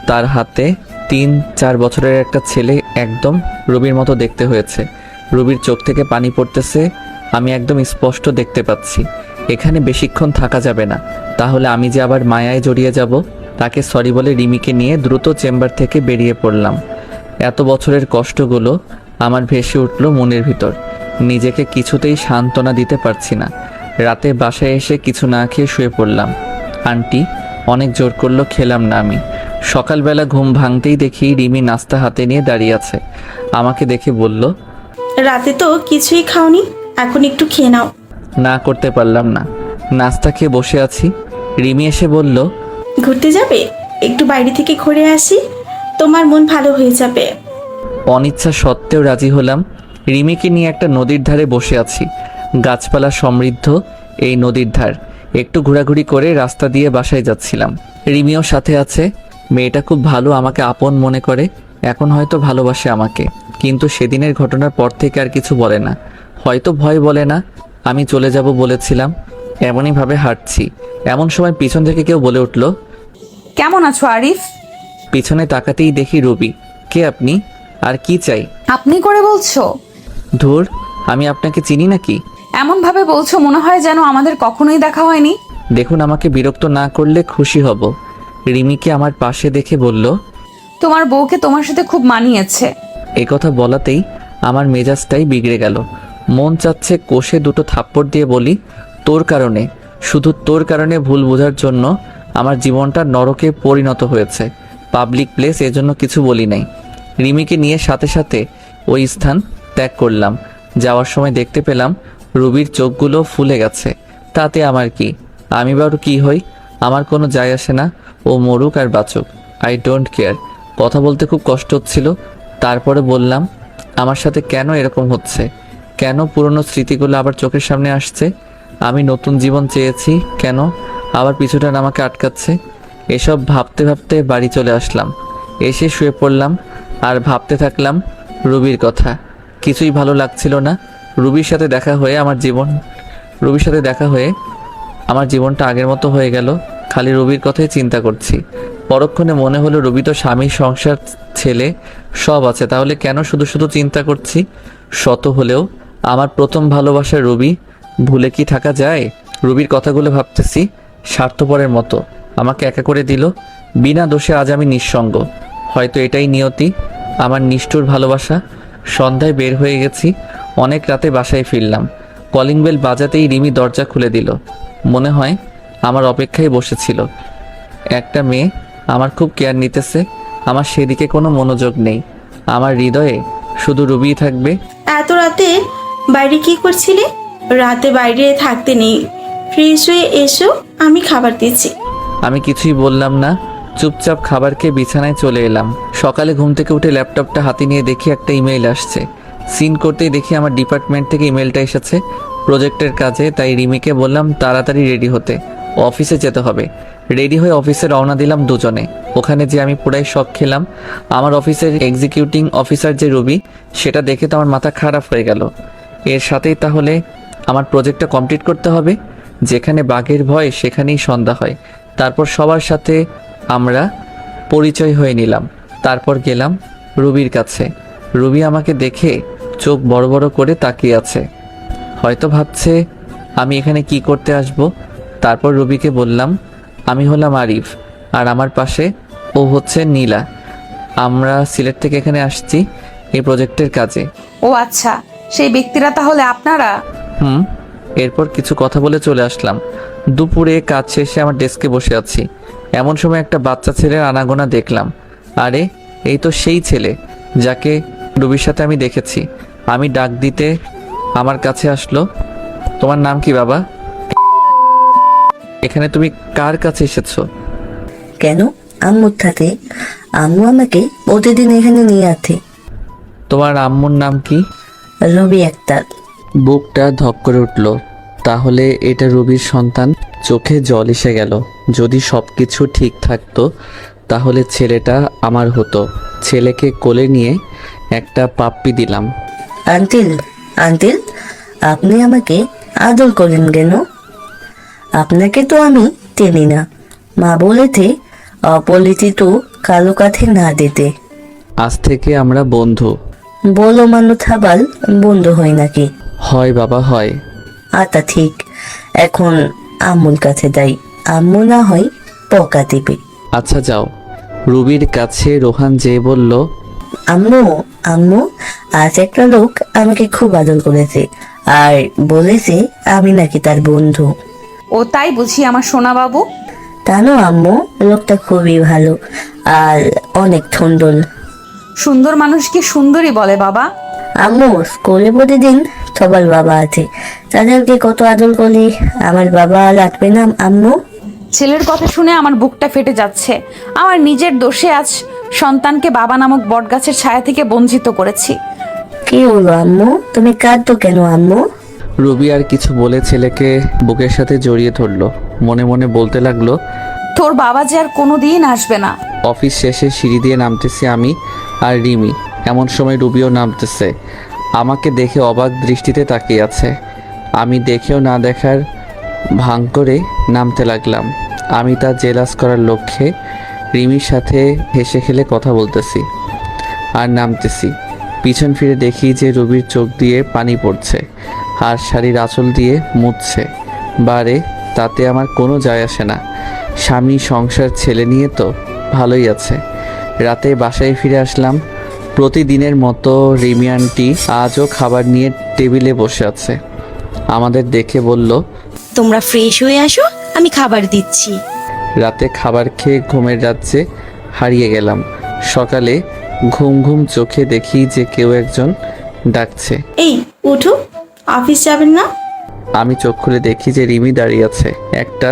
তার হাতে 3-4 বছরের একটা ছেলে, একদম রুবির মতো দেখতে হয়েছে। রুবির চোখ থেকে পানি পড়তেছে, আমি একদম স্পষ্ট দেখতে পাচ্ছি। এখানে বেশিক্ষণ থাকা যাবে না, তাহলে আমি যে আবার মায়ায় জড়িয়ে যাব। তাকে সরি বলে রিমিকে নিয়ে দ্রুত চেম্বার থেকে বেরিয়ে পড়লাম। এত বছরের কষ্টগুলো আমার ভেসে উঠল মনের ভিতর। নিজেকে কিছুতেই সান্ত্বনা দিতে পারছি না। রাতে বাসায় এসে কিছু না খেয়ে শুয়ে পড়লাম। আন্টি অনেক জোর করলো, খেলাম না আমি। সকালবেলা ঘুম ভাঙতেই দেখি রিমি নাস্তা হাতে নিয়ে দাঁড়িয়ে আছে। আমাকে দেখে বলল, রাতে তো কিছুই খাওনি, এখন একটু খেয়ে নাও। না করতে পারলাম না, নাস্তা খেয়ে বসে আছি। রিমি এসে বলল, ঘুরতে যাবে? একটু বাইরে থেকে ঘুরে আসি, তোমার মন ভালো হয়ে যাবে। অনিচ্ছা সত্ত্বেও রাজি হলাম। রিমিকে নিয়ে একটা নদীর ধারে বসে আছি। গাছপালা সমৃদ্ধ এই নদীর ধার। একটু ঘোরাঘুরি করে রাস্তা দিয়ে বাসায় যাচ্ছিলাম। রিমিও সাথে আছে। মেয়েটা খুব ভালো, আমাকে আপন মনে করে। এখন হয়তো ভালোবাসে আমাকে, কিন্তু সেদিনের ঘটনার পর থেকে আর কিছু বলে না। হয়তো ভয় বলে না, আমি চলে যাব বলেছিলাম। এমনইভাবে হাঁটছি, এমন সময় পিছন থেকে কেউ বলে উঠল, কেমন আছো আরিফ? পিছনে তাকাতেই দেখি রুবি। কে আপনি, আর কি চাই? আপনি করে বলছো? ধুর, আমি আপনাকে চিনি নাকি? এমন ভাবে বলছো মনে হয় যেন আমাদের কখনোই দেখা হয়নি। দেখুন, আমাকে বিরক্ত না করলে খুশি হব। রিমিকে আমার পাশে দেখে বলল, তোমার বউকে তোমার সাথে খুব মানিয়েছে। এই কথা বলাতেই আমার মেজাজটাই বিগড়ে গেল। মন চাচ্ছে কষে দুটো থাপ্পড় দিয়ে বলি, তোর কারণে, শুধু তোর কারণে ভুল বোঝার জন্য আমার জীবনটা নরকে পরিণত হয়েছে। পাবলিক প্লেস, এজন্য কিছু বলি নাই। রিমিকে নিয়ে সাথে সাথে ওই স্থান ত্যাগ করলাম। যাওয়ার সময় দেখতে পেলাম রুবির চোখগুলো ফুলে গেছে। তাতে আমার কি? আমি বারো কি হই? আমার কোনো যায় আসে না। ও মরুক আর বাঁচুক, আই ডোন্ট কেয়ার। কথা বলতে খুব কষ্ট হচ্ছিল। তারপরে বললাম, আমার সাথে কেন এরকম হচ্ছে? কেন পুরনো স্মৃতিগুলো আবার চোখের সামনে আসছে? আমি নতুন জীবন চেয়েছি, কেন আবার পিছুটান আমাকে আটকাচ্ছে? এসব ভাবতে ভাবতে বাড়ি চলে আসলাম। এসে শুয়ে পড়লাম আর ভাবতে থাকলাম রুবির কথা। কিছুই ভালো লাগছিল না। রুবির সাথে দেখা হয়ে আমার জীবনটা আগের মতো হয়ে গেল। খালি রুবির কথাই চিন্তা করছি। পরক্ষণে মনে হলো রুবি তো স্বামী, সংসার, ছেলে সব আছে, তাহলে কেন শুধু শুধু চিন্তা করছি? শত হলেও আমার প্রথম ভালোবাসার রুবি, ভুলে কি থাকা যায়? রুবির কথাগুলো ভাবতেছি, স্বার্থপরের মতো আমাকে একা করে দিল। বিনা দোষে আজ আমি নিঃসঙ্গ। হয়তো এটাই নিয়তি, আমার নিষ্ঠুর ভালোবাসা। সন্ধ্যায় বের হয়ে গেছি, অনেক রাতে বাসায় ফিরলাম। কলিং বেল বাজাতেই রিমি দরজা খুলে দিল। মনে হয় আমার অপেক্ষায় বসেছিল। একটা মেয়ে আমার খুব কেয়ার নিতেছে। আমার সেদিকে কোনো মনোযোগ নেই। আমার হৃদয়ে শুধু রুবিই থাকবে। এত রাতে বাইরে কি করছিলে? রাতে বাইরে থাকতে নেই, ফ্রেশ হয়ে এসো, আমি খাবার দিচ্ছি। আমি কিছুই বললাম না, চুপচাপ খাবার খেয়ে বিছানায় চলে এলাম। সকালে ঘুম থেকে উঠে ল্যাপটপটা হাতে নিয়ে দেখি একটা ইমেইল আসছে। সিন করতেই দেখি আমার ডিপার্টমেন্ট থেকে ইমেলটা এসেছে প্রজেক্টের কাজে। তাই রিমিকে বললাম তাড়াতাড়ি রেডি হতে, অফিসে যেতে হবে। রেডি হয়ে অফিসে রওনা দিলাম দুজনে। ওখানে যে আমি পুরাই শক খেলাম। আমার অফিসের এক্সিকিউটিং অফিসার যে রুবি, সেটা দেখে তো আমার মাথা খারাপ হয়ে গেল। এর সাথেই তাহলে আমার প্রজেক্টটা কমপ্লিট করতে হবে। যেখানে বাঘের ভয় সেখানেই সন্ধ্যা হয়। তারপর সবার সাথে আমরা পরিচয় হয়ে নিলাম। তারপর গেলাম রুবির কাছে। রুবি আমাকে দেখে চোখ বড় বড় করে তাকিয়ে আছে, হয়তো ভাবছে আমি এখানে কি করতে আসব। তারপর রুবিকে বললাম, আমি হলাম আরিফ, আর আমার পাশে ও হচ্ছে নীলা। আমরা সিলেট থেকে এখানে আসছি এই প্রজেক্টের কাজে। ও আচ্ছা, সেই ব্যক্তিরা তাহলে আপনারা? এরপর কিছু কথা বলে চলে আসলাম। দুপুরে কাজ শেষে আমার ডেস্কে বসে আছি। এমন সময় একটা বাচ্চা ছেলের আনাগোনা দেখলাম। আরে এই তো সেই ছেলে যাকে রুবির সাথে আমি দেখেছি। আমি ডাক দিতে আমার কাছে আসলো। তোমার নাম কি বাবা? এখানে তুমি কার কাছে এসেছো? কেন? আম্মুর সাথে। আম্মু আমাকে প্রতিদিন এখানে নিয়ে আসে। তোমার আম্মুর নাম কি? রবি আক্তার। বুকটা ধক করে উঠল। তাহলে এটা রুবির সন্তান। চোখে জল এসে গেল। যদি সব কিছু ঠিক থাকতো তাহলে ছেলেটা আমার হতো। ছেলেকে কোলে নিয়ে একটা পাপ্পি দিলাম। আঙ্কেল, আঙ্কেল, আপনি আমাকে আদর করেন কেন? আপনাকে তো আমি চিনি না। মা বলেছে অপরিচিত কালো কাঠে না দিতে। আজ থেকে আমরা বন্ধু। বলো মানুষ আবার বন্ধু হয় নাকি? হয় বাবা, হয়। আচ্ছা ঠিক, এখন আম্মুর কাছে যাই। আম্মু না হয় পকা দিবে। আচ্ছা যাও। রুবির কাছে রোহান যেয়ে বলল, আম্মু, আম্মু, আজ একটা লোক আমাকে খুব আদর করেছে আর বলেছে আমি নাকি তার বন্ধু। ও তাই বুঝি আমার সোনা বাবু? জানো আম্মু, লোকটা খুবই ভালো আর অনেক সুন্দর। সুন্দর মানুষকে সুন্দরী বলে বাবা। আম্মু, স্কুলে প্রতিদিন সবার বাবা আছে, তাদেরকে কত আদর করি। আমার বাবা লাগবে না আম্মু? ছেলের কথা শুনে আমার বুকটা ফেটে যাচ্ছে। আমার নিজের দোষে আজ সন্তানকে বাবা নামক বটগাছের ছায়া থেকে বঞ্চিত করেছি। কি হলো আম্মু, তুমি কাঁদতো কেন আম্মু? রুবি আর কিছু বলে ছেলেকে বুকের সাথে জড়িয়ে ধরলো। মনে মনে বলতে লাগলো, তোর বাবা যে আর কোনোদিন আসবে না। অফিস শেষে সিঁড়ি দিয়ে নামতেছি আমি আর রিমি। এমন সময় রুবিও নামতেছে। আমাকে দেখে অবাক দৃষ্টিতে তাকিয়ে আছে। আমি দেখেও না দেখার ভান করে নামতে লাগলাম। আমি তা জেলাস করার লক্ষ্যে রিমির সাথে হেসে খেলে কথা বলতেছি আর নামতেছি। পিছন ফিরে দেখি যে রুবির চোখ দিয়ে পানি পড়ছে আর শাড়ির আঁচল দিয়ে মুছছে। বারে তাতে আমার কোনো যায় আসে না। স্বামী, সংসার, ছেলে নিয়ে তো ভালোই আছে। রাতে বাসায় ফিরে আসলাম। প্রতিদিনের মতো রিমি আন্টি আজও খাবার নিয়ে টেবিলে বসে আছে। আমাদের দেখে বলল, তোমরা ফ্রেশ হয়ে আসো, আমি খাবার দিচ্ছি। রাতে খাবার খেয়ে ঘুমের রাজ্যে হারিয়ে গেলাম। সকালে ঘুম ঘুম চোখে দেখি যে কেউ একজন ডাকছে। এই উঠো, অফিস যাবেন না? আমি চোখ খুলে দেখি যে রিমি দাঁড়িয়ে আছে, একটা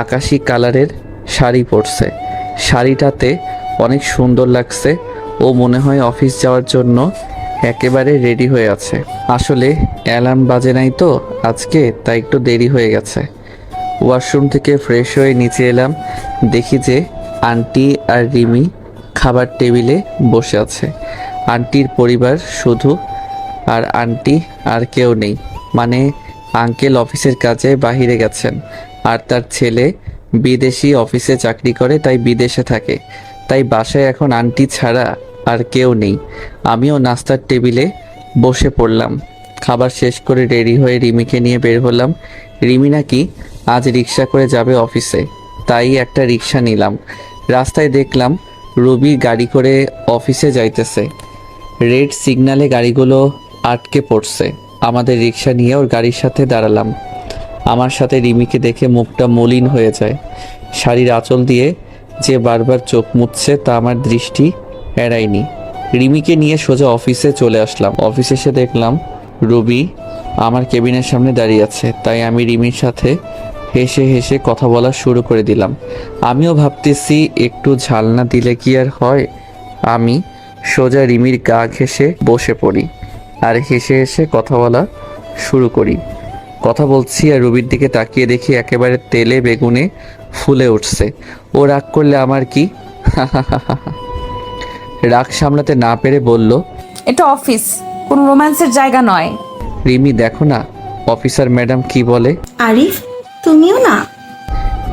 আকাশি কালারের শাড়ি পরছে। শাড়িটাতে অনেক সুন্দর লাগছে। ও মনে হয় অফিস যাওয়ার জন্য একেবারে রেডি হয়ে আছে। আসলে অ্যালার্ম বাজে নাই তো আজকে, তাই একটু দেরি হয়ে গেছে। ওয়াশরুম থেকে ফ্রেশ হয়ে নিচে এলাম, দেখি যে আন্টি আর রিমি খাবার টেবিলে বসে আছে। আন্টির পরিবার শুধু, আর আন্টি আর কেউ নেই, মানে আঙ্কেল অফিসের কাজে বাইরে গেছেন, আর তার ছেলে বিদেশি অফিসে চাকরি করে, তাই বিদেশে থাকে। তাই বাসায় এখন আন্টি ছাড়া আর কেউ নেই। আমিও নাস্তার টেবিলে বসে পড়লাম। খাবার শেষ করে রেডি হয়ে রিমিকে নিয়ে বের হলাম। রিমি নাকি আজ রিক্সা করে যাবে অফিসে, তাই একটা রিক্সা নিলাম। রাস্তায় দেখলাম রবি গাড়ি করে অফিসে যাইতেছে। রেড সিগন্যালে গাড়িগুলো আটকে পড়ছে। আমাদের রিক্সা নিয়ে ওর গাড়ির সাথে দাঁড়ালাম। আমার সাথে রিমিকে দেখে মুখটা মলিন হয়ে যায়। শাড়ির আঁচল দিয়ে যে বারবার চোখ মুছছে তা আমার দৃষ্টি এড়ায়নি। রিমিকে নিয়ে সোজা অফিসে চলে আসলাম। অফিসে এসে দেখলাম রবি আমার কেবিনের সামনে দাঁড়িয়ে আছে, তাই আমি রিমির সাথে হেসে হেসে কথা বলা শুরু করে দিলাম। আমিও ভাবতেছি একটু ঝাল না দিলে কি আর হয়। আমি সোজা রিমির গা ঘেঁষে বসে পড়ি আর হেসে হেসে কথা বলা শুরু করি। কথা বলছি আর রবির দিকে তাকিয়ে দেখি একেবারে তেলে বেগুনে ফুলে উঠছে। ও রাগ করলে আমার কি? রাগ সামলাতে না পেরে বলল, এটা অফিস, কোনো রোম্যান্সের জায়গা নয়। রিমি দেখো না অফিসার ম্যাডাম কি বলে। আরিফ, তুমিও না?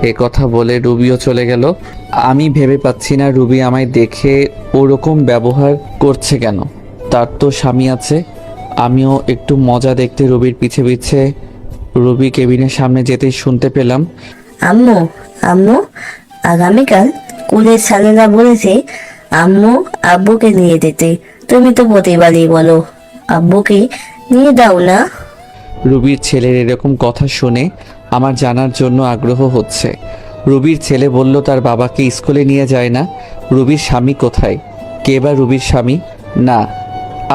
এ কথা বলে রুবিও চলে গেল। আমি ভেবে পাচ্ছি না রুবি আমায় দেখে ওরকম ব্যবহার করছে কেন। তার তো স্বামী আছে। আমিও একটু মজা দেখতে রুবির পিছে পিছে রুবি কেবিনের সামনে যেতেই শুনতে পেলাম, আম্মু আম্মু আগামীকাল কুলের সালেরা বলেছে আম্মু আব্বুকে নিয়ে যেতে। তুমি তো প্রতিবারই বলো আব্বুকে নিয়ে দাও না। রুবির ছেলের এরকম কথা শুনে আমার জানার জন্য আগ্রহ হচ্ছে। রুবির ছেলে বলল তার বাবাকে স্কুলে নিয়ে যায় না। রুবির স্বামী কোথায়? কে বা রুবির স্বামী? না,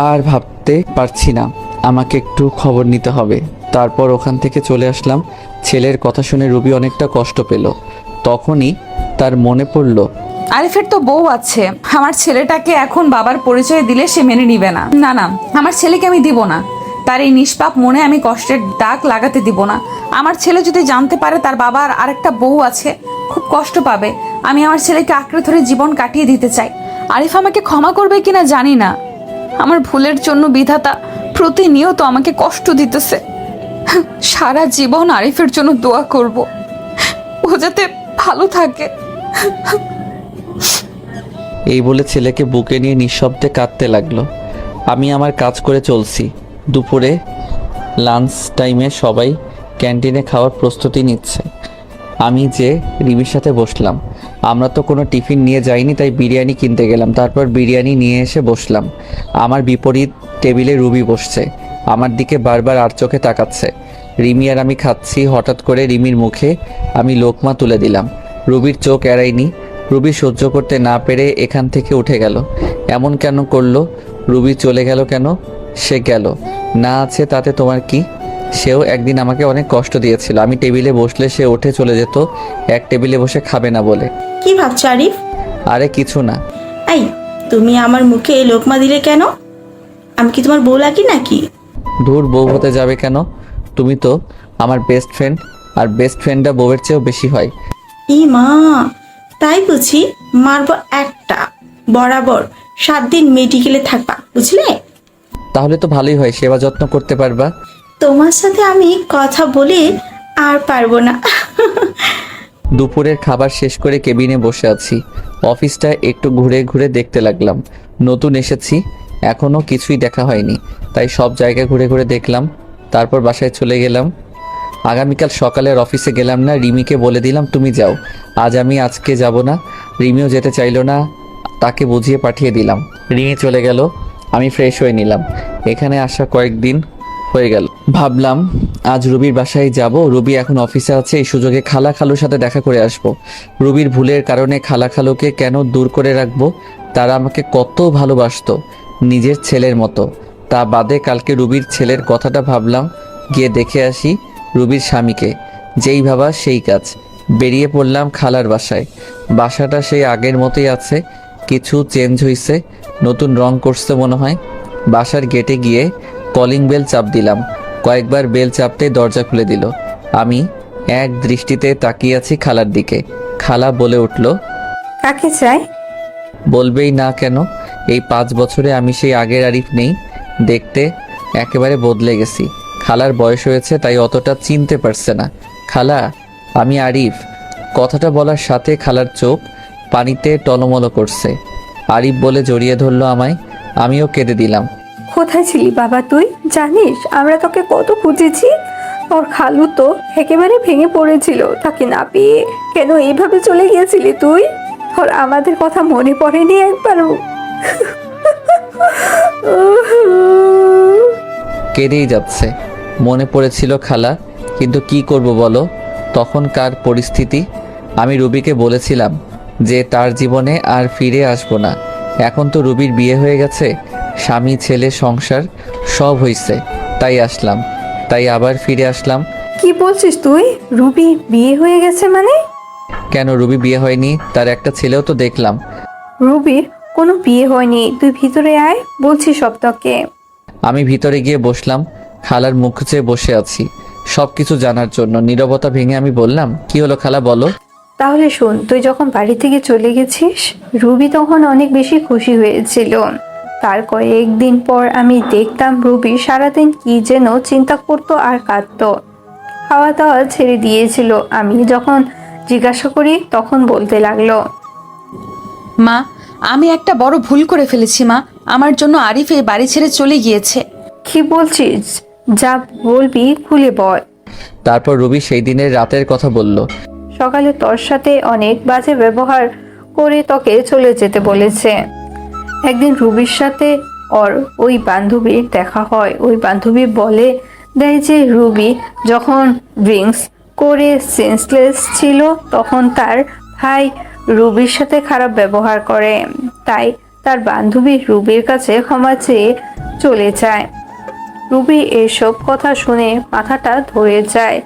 আর ভাবতে পারছি না, আমাকে একটু খবর নিতে হবে। তারপর ওখান থেকে চলে আসলাম। ছেলের কথা শুনে রুবি অনেকটা কষ্ট পেল। তখনই তার মনে পড়ল, আরিফের তো বউ আছে। আমার ছেলেটাকে এখন বাবার পরিচয় দিলে সে মেনে নিবে না। না না, আমার ছেলেকে আমি দিব না। তার এই নিষ্পাপ মনে আমি কষ্টের দাগ লাগাতে দিব না। আমার ছেলে যদি জানতে পারে তার বাবার আরেকটা বউ আছে, খুব কষ্ট পাবে। আমি আমার ছেলেকে আঁকড়ে ধরে জীবন কাটিয়ে দিতে চাই। আরিফ আমাকে ক্ষমা করবে কিনা জানি না। আমার ভুলের জন্য বিধাতা প্রতিনিয়ত আমাকে কষ্ট দিতেছে। সারা জীবন আরিফের জন্য দোয়া করব, ও যাতে ভালো থাকে। এই বলে ছেলেকে বুকে নিয়ে নিঃশব্দে কাঁদতে লাগলো। আমি আমার কাজ করে চলছি। দুপুরে লাঞ্চ টাইমে সবাই ক্যান্টিনে খাওয়ার প্রস্তুতি নিচ্ছে। আমি যে রিমির সাথে বসলাম। আমরা তো কোনো টিফিন নিয়ে যাইনি, তাই বিরিয়ানি কিনতে গেলাম। তারপর বিরিয়ানি নিয়ে এসে বসলাম। আমার বিপরীত টেবিলে রুবি বসছে, আমার দিকে বারবার আর চোখে তাকাচ্ছে। রিমি আর আমি খাচ্ছি। হঠাৎ করে রিমির মুখে আমি লোকমা তুলে দিলাম। রুবির চোখ এড়ায়নি। রুবি সহ্য করতে না পেরে এখান থেকে উঠে গেল। এমন কেন করলো? রুবি চলে গেল কেন? সে গেল না আছে তাতে তোমার কি? সেও একদিন আমাকে অনেক কষ্ট দিয়েছিল। আমি টেবিলে বসলে সে উঠে চলে যেত, এক টেবিলে বসে খাবে না বলে। কি ভাবছো আরিফ? আরে কিছু না। এই, তুমি আমার মুখে লোকমা দিলে কেন? আমি কি তোমার বউ লাগি নাকি? ধুর, বউ হতে যাবে কেন? তুমি তো আমার বেস্ট ফ্রেন্ড, আর বেস্ট ফ্রেন্ডটা বউয়ের চেয়েও বেশি হয়। ই মা, তাই বুঝি? মারবো একটা। বরাবর 7 দিন মেডিকেলে থাকবা, বুঝলে? তাহলে তো ভালোই হয়, সেবা যত্ন করতে পারবা। তোমার সাথে আমি কথা বলে আর পারবো না। দুপুরের খাবার শেষ করে কেবিনে বসে আছি। অফিসটা একটু ঘুরে ঘুরে দেখতে লাগলাম। নতুন এসেছি, এখনও কিছুই দেখা হয়নি, তাই সব জায়গা ঘুরে ঘুরে দেখলাম। তারপর বাসায় চলে গেলাম। আগামীকাল সকালের অফিসে গেলাম না, রিমিকে বলে দিলাম তুমি যাও, আজকে যাব না। রিমিও যেতে চাইলো না, তাকে বুঝিয়ে পাঠিয়ে দিলাম। রিমি চলে গেল, আমি ফ্রেশ হয়ে নিলাম। এখানে আসা কয়েকদিন হয়ে গেল। ভাবলাম আজ রুবির বাসায় যাব। রুবি এখন অফিসে আছে, এই সুযোগে খালা খালুর সাথে দেখা করে আসব। রুবির ভুলের কারণে খালা খালুকে কেন দূর করে রাখবো? তারা আমাকে কত ভালোবাসতো, নিজের ছেলের মতো। তা বাদে কালকে রুবির ছেলের কথাটা ভাবলাম, গিয়ে দেখে আসি রুবির স্বামীকে। যেই ভাবা সেই কাজ। বেরিয়ে পড়লাম খালার বাসায়। বাসাটা সেই আগের মতোই আছে, কিছু চেঞ্জ হয়েছে, নতুন রং করছে মনে হয়। বাসার গেটে গিয়ে কলিং বেল চাপ দিলাম। কয়েকবার বেল চাপতেই দরজা খুলে দিল। আমি এক দৃষ্টিতে তাকিয়ে আছি খালার দিকে। খালা বলে উঠল, কাকে চাই? বলবেই না কেন? এই 5 বছরে আমি সেই আগের আরিফ নেই, দেখতে একেবারে বদলে গেছি। খালার বয়স হয়েছে তাই অতটা চিনতে পারছে না। খালা, আমি আরিফ। কথাটা বলার সাথে খালার চোখ পানিতে টলমল করছে। আরিফ বলে জড়িয়ে ধরলো আমায়। আমিও কেঁদে দিলাম। কোথায় ছিলি বাবা তুই? জানিস আমরা তোকে কত খুঁজেছি। ওর খালু তো একেবারে ভেঙে পড়েছিল তাকে না পেয়ে। কেন এইভাবে চলে গিয়েছিলি তুই? তোর আমাদের কথা মনে পড়েনি একবারও? কেঁদেই যাচ্ছে। মনে পড়েছিল খালা, কিন্তু কি করব বলো, তখনকার পরিস্থিতি। আমি রুবিকে বলেছিলাম যে তার জীবনে আর ফিরে আসবো না। এখন তো রুবির বিয়ে হয়ে গেছে, স্বামী ছেলে সংসার সব হইছে, তাই আসলাম। তাই আবার ফিরে আসলাম। কি বলছিস তুই? রুবি বিয়ে হয়ে গেছে মানে? কেন, রুবি বিয়ে হয়নি? তার একটা ছেলেও তো দেখলাম। রুবির কোনো বিয়ে হয়নি, তুই ভিতরে আয়, বলছি সব তোকে। আমি ভিতরে গিয়ে বসলাম। খালার মুখ চেয়ে বসে আছি সব কিছু জানার জন্য। নীরবতা ভেঙে আমি বললাম, কি হলো খালা, বলো। তাহলে শোন, তুই যখন বাড়ি থেকে চলে গেছিস রুবি তখন অনেক বেশি খুশি হয়েছিল। তার কয়েকদিন পর আমি দেখতাম রুবি সারাদিন কি যেন চিন্তা করতো আর কাঁদতো। খাওয়া দাওয়া ছেড়ে দিয়েছিল। আমি যখন জিজ্ঞাসা করি তখন বলতে লাগলো, মা, আমি একটা বড় ভুল করে ফেলেছি মা। আমার জন্য আরিফ এই বাড়ি ছেড়ে চলে গিয়েছে। কি বলছিস? যা বলবি খুলে বল। তারপর রুবি সেই দিনের রাতের কথা বলল। সকালে তোর সাথে অনেক বাজে ব্যবহার করে তোকে চলে যেতে বলেছে। একদিন রুবির সাথে ওর ওই বান্ধবীর দেখা হয়। ওই বান্ধবী বলে দেয় যে রুবি যখন ড্রিঙ্কস করে সেন্সলেস ছিল তখন তার ভাই রুবির সাথে খারাপ ব্যবহার করে। তাই তার বান্ধবী রুবির কাছে ক্ষমা চেয়ে চলে যায়। রুবি এসব কথা শুনে মাথাটা ধরে যায়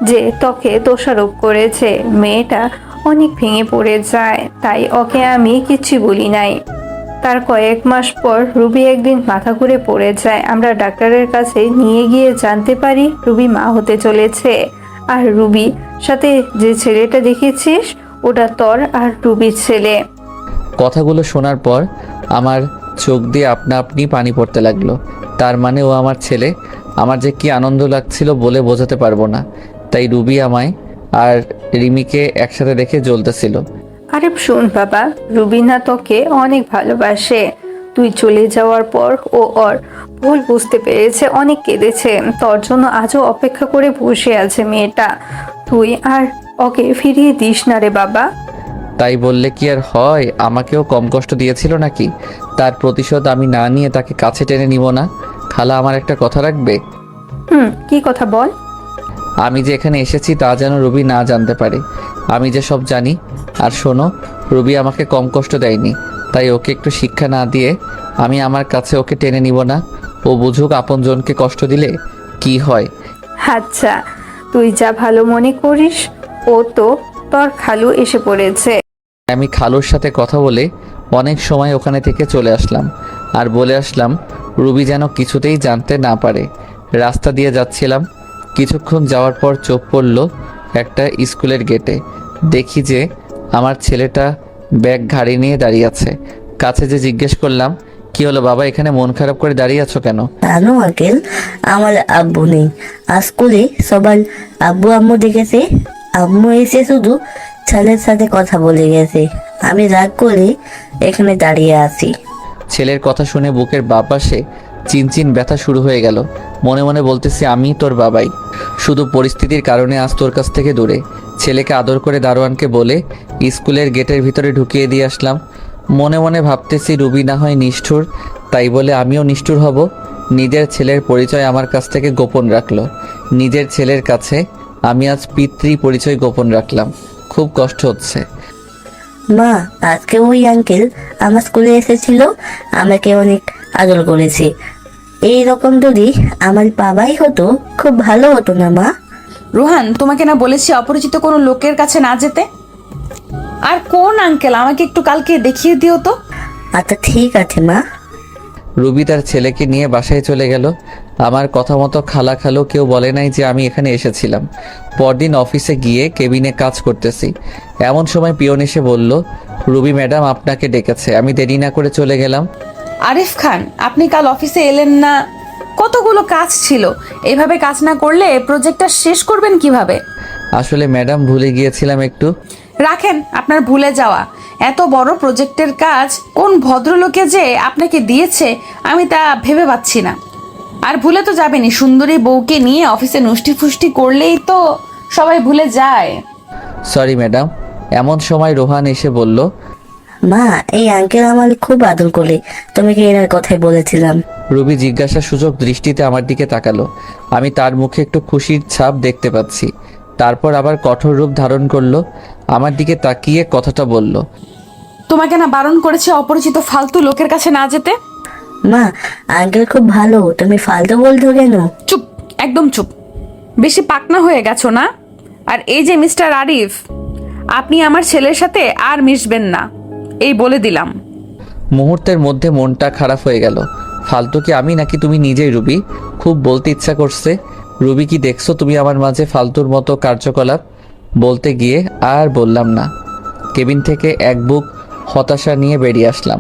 যে তোকে দোষারোপ করেছে। মেয়েটা অনেক ভেঙে পড়ে যায়। তাই ওকে আমি কিচ্ছু বলি নাই। তার কয়েক মাস পর রুবি একদিন মাথা ঘুরে পড়ে যায়। আমরা ডাক্তারের কাছে নিয়ে গিয়ে জানতে পারি রুবি মা হতে চলেছে। আর রুবির সাথে যে ছেলেটা দেখেছিস ওটা তোর আর রুবির ছেলে। কথাগুলো শোনার পর আমার চোখ দিয়ে আপনা আপনি পানি পড়তে লাগলো। তার মানে ও আমার ছেলে। আমার যে কি আনন্দ লাগছিল বলে বোঝাতে পারবো না। তাই রুবি আমায় আর রিমিকে একসাথে দেখে জ্বলতেছিল। আরে শোন বাবা, রুবিনা তোকে অনেক ভালোবাসে। তুই চলে যাওয়ার পর ও ওর ভুল বুঝতে পেরেছে, অনেক কেঁদেছে। তোর জন্য আজও অপেক্ষা করে বসে আছে মেয়েটা। তুই আর ওকে ফিরিয়ে দিস না রে বাবা। তাই বললে কি আর হয়? আমাকেও কম কষ্ট দিয়েছিল নাকি? তার প্রতিশোধ আমি না নিয়ে তাকে কাছে টেনে নিব না? খালা, আমার একটা কথা রাখবে? কি কথা বল। আমি যে এখানে এসেছি তা যেন রুবি না জানতে পারে। আমি যে সব জানি। আর শোনো, রুবি আমাকে কম কষ্ট দেয়নি, তাই ওকে একটু শিক্ষা না দিয়ে আমি আমার কাছে ওকে টেনে নিব না। ও বুঝুক আপনজনকে কষ্ট দিলে কি হয়। আচ্ছা, তুই যা ভালো মনে করিস। ও তো তোর খালু এসে পড়েছে। আমি খালুর সাথে কথা বলে অনেক সময় ওখানে থেকে চলে আসলাম। আর বলে আসলাম রুবি যেন কিছুতেই জানতে না পারে। রাস্তা দিয়ে যাচ্ছিলাম। কিছুক্ষণ যাওয়ার পর চোখ পড়ল একটা স্কুলের গেটে। দেখি যে আমার ছেলেটা ব্যাগ ঘাড়ি নিয়ে দাঁড়িয়ে আছে। কাছে যে জিজ্ঞেস করলাম, কি হলো বাবা, এখানে মন খারাপ করে দাঁড়িয়ে আছো কেন? জানো আঙ্কেল, আমার আব্বু নেই। আর স্কুলে সবাই আব্বু আম্মু দেখেছে। আম্মু এসে শুধু ছেলের সাথে কথা বলে গেছে। আমি রাগ করে এখানে দাঁড়িয়ে আছি। ছেলের কথা শুনে বুকের বাঁ পাশে চিনচিন ব্যথা শুরু হয়ে গেল। মনে মনে বলতেছি, আমি তোর বাবাই, শুধু পরিস্থিতির কারণে আজ তোর কাছ থেকে দূরে। ছেলেকে আদর করে দারোয়ানকে বলে স্কুলের গেটের ভিতরে ঢুকিয়ে দিয়ে আসলাম। মনে মনে ভাবতেছি রুবি না হয় নিষ্ঠুর, তাই বলে আমিও নিষ্ঠুর হব? নিজের ছেলের পরিচয় আমার কাছ থেকে গোপন রাখলো। নিজের ছেলের কাছে আমি আজ পিতৃ পরিচয় গোপন রাখলাম। খুব কষ্ট হচ্ছে। মা, আজকে ওই আঙ্কেল আমার স্কুলে এসেছিল, আমাকে অনেক আদর করেছে। এই রকম যদি আমার বাবাই হতো খুব ভালো হতো না মা? রোহান, তোমাকে না বলেছি অপরিচিত কোনো লোকের কাছে না যেতে? আর কোন আঙ্কেল, আমাকে একটু কালকে দেখিয়ে দিও তো। আচ্ছা ঠিক আছে মা। রুবি তার ছেলেকে নিয়ে বাসায় চলে গেল। আমার কথা মতো খালা খালো কেউ বলে নাই যে আমি এখানে এসেছিলাম। পরদিন অফিসে গিয়ে কেবিনে কাজ করতেছি, এমন সময় পিয়ন এসে বলল, রুবি ম্যাডাম আপনাকে ডেকেছে। আমি দেরি না করে চলে গেলাম। আরিফ খান, আপনি কাল অফিসে এলেন না? কতগুলো কাজ ছিল, এভাবে কাজ না করলে প্রজেক্টটা শেষ করবেন কিভাবে? আসলে ম্যাডাম ভুলে গিয়েছিলাম একটু। রাখেন আপনার ভুলে যাওয়া। এত বড় প্রজেক্টের কাজ কোন ভদ্রলোকে যে আপনাকে দিয়েছে আমি তা ভেবে পাচ্ছি না। আর ভুলে তো যাবেনই, সুন্দরী বউকে নিয়ে অফিসে নষ্টি ফুষ্টি করলেই তো সবাই ভুলে যায়। Sorry madam. এমন সময় রোহান এসে বলল, মা, এই আঙ্কেল আমার খুব আদর করে, তুমি কি এনার কথাই বলেছিলাম? রুবি জিজ্ঞাসা সূচক দৃষ্টিতে আমার দিকে তাকালো। আমি তার মুখে একটু খুশির ছাপ দেখতে পাচ্ছি। তারপর আবার কঠোর রূপ ধারণ করলো, আমার দিকে তাকিয়ে কথাটা বলল, তোমাকে না বারণ করেছে অপরিচিত ফালতু লোকের কাছে না যেতে? মা, আঙ্কেল খুব ভালো, তুমি ফালতু বলছো কেন? চুপ, একদম চুপ। বেশি পাকনা হয়ে গেছো না? আর এই যে মিস্টার আরিফ, আপনি আমার ছেলের সাথে আর মিশবেন না, এই বলে দিলাম। মুহূর্তের মধ্যে মনটা খারাপ হয়ে গেল। ফালতু কি আমি নাকি তুমি নিজেই? রুবি, খুব বলতে ইচ্ছা করছে। রুবি, কি দেখছো তুমি আমার মাঝে ফালতুর মতো কার্যকলাপ? বলতে গিয়ে আর বললাম না। কেবিন থেকে এক বুক হতাশা নিয়ে বেরিয়ে আসলাম।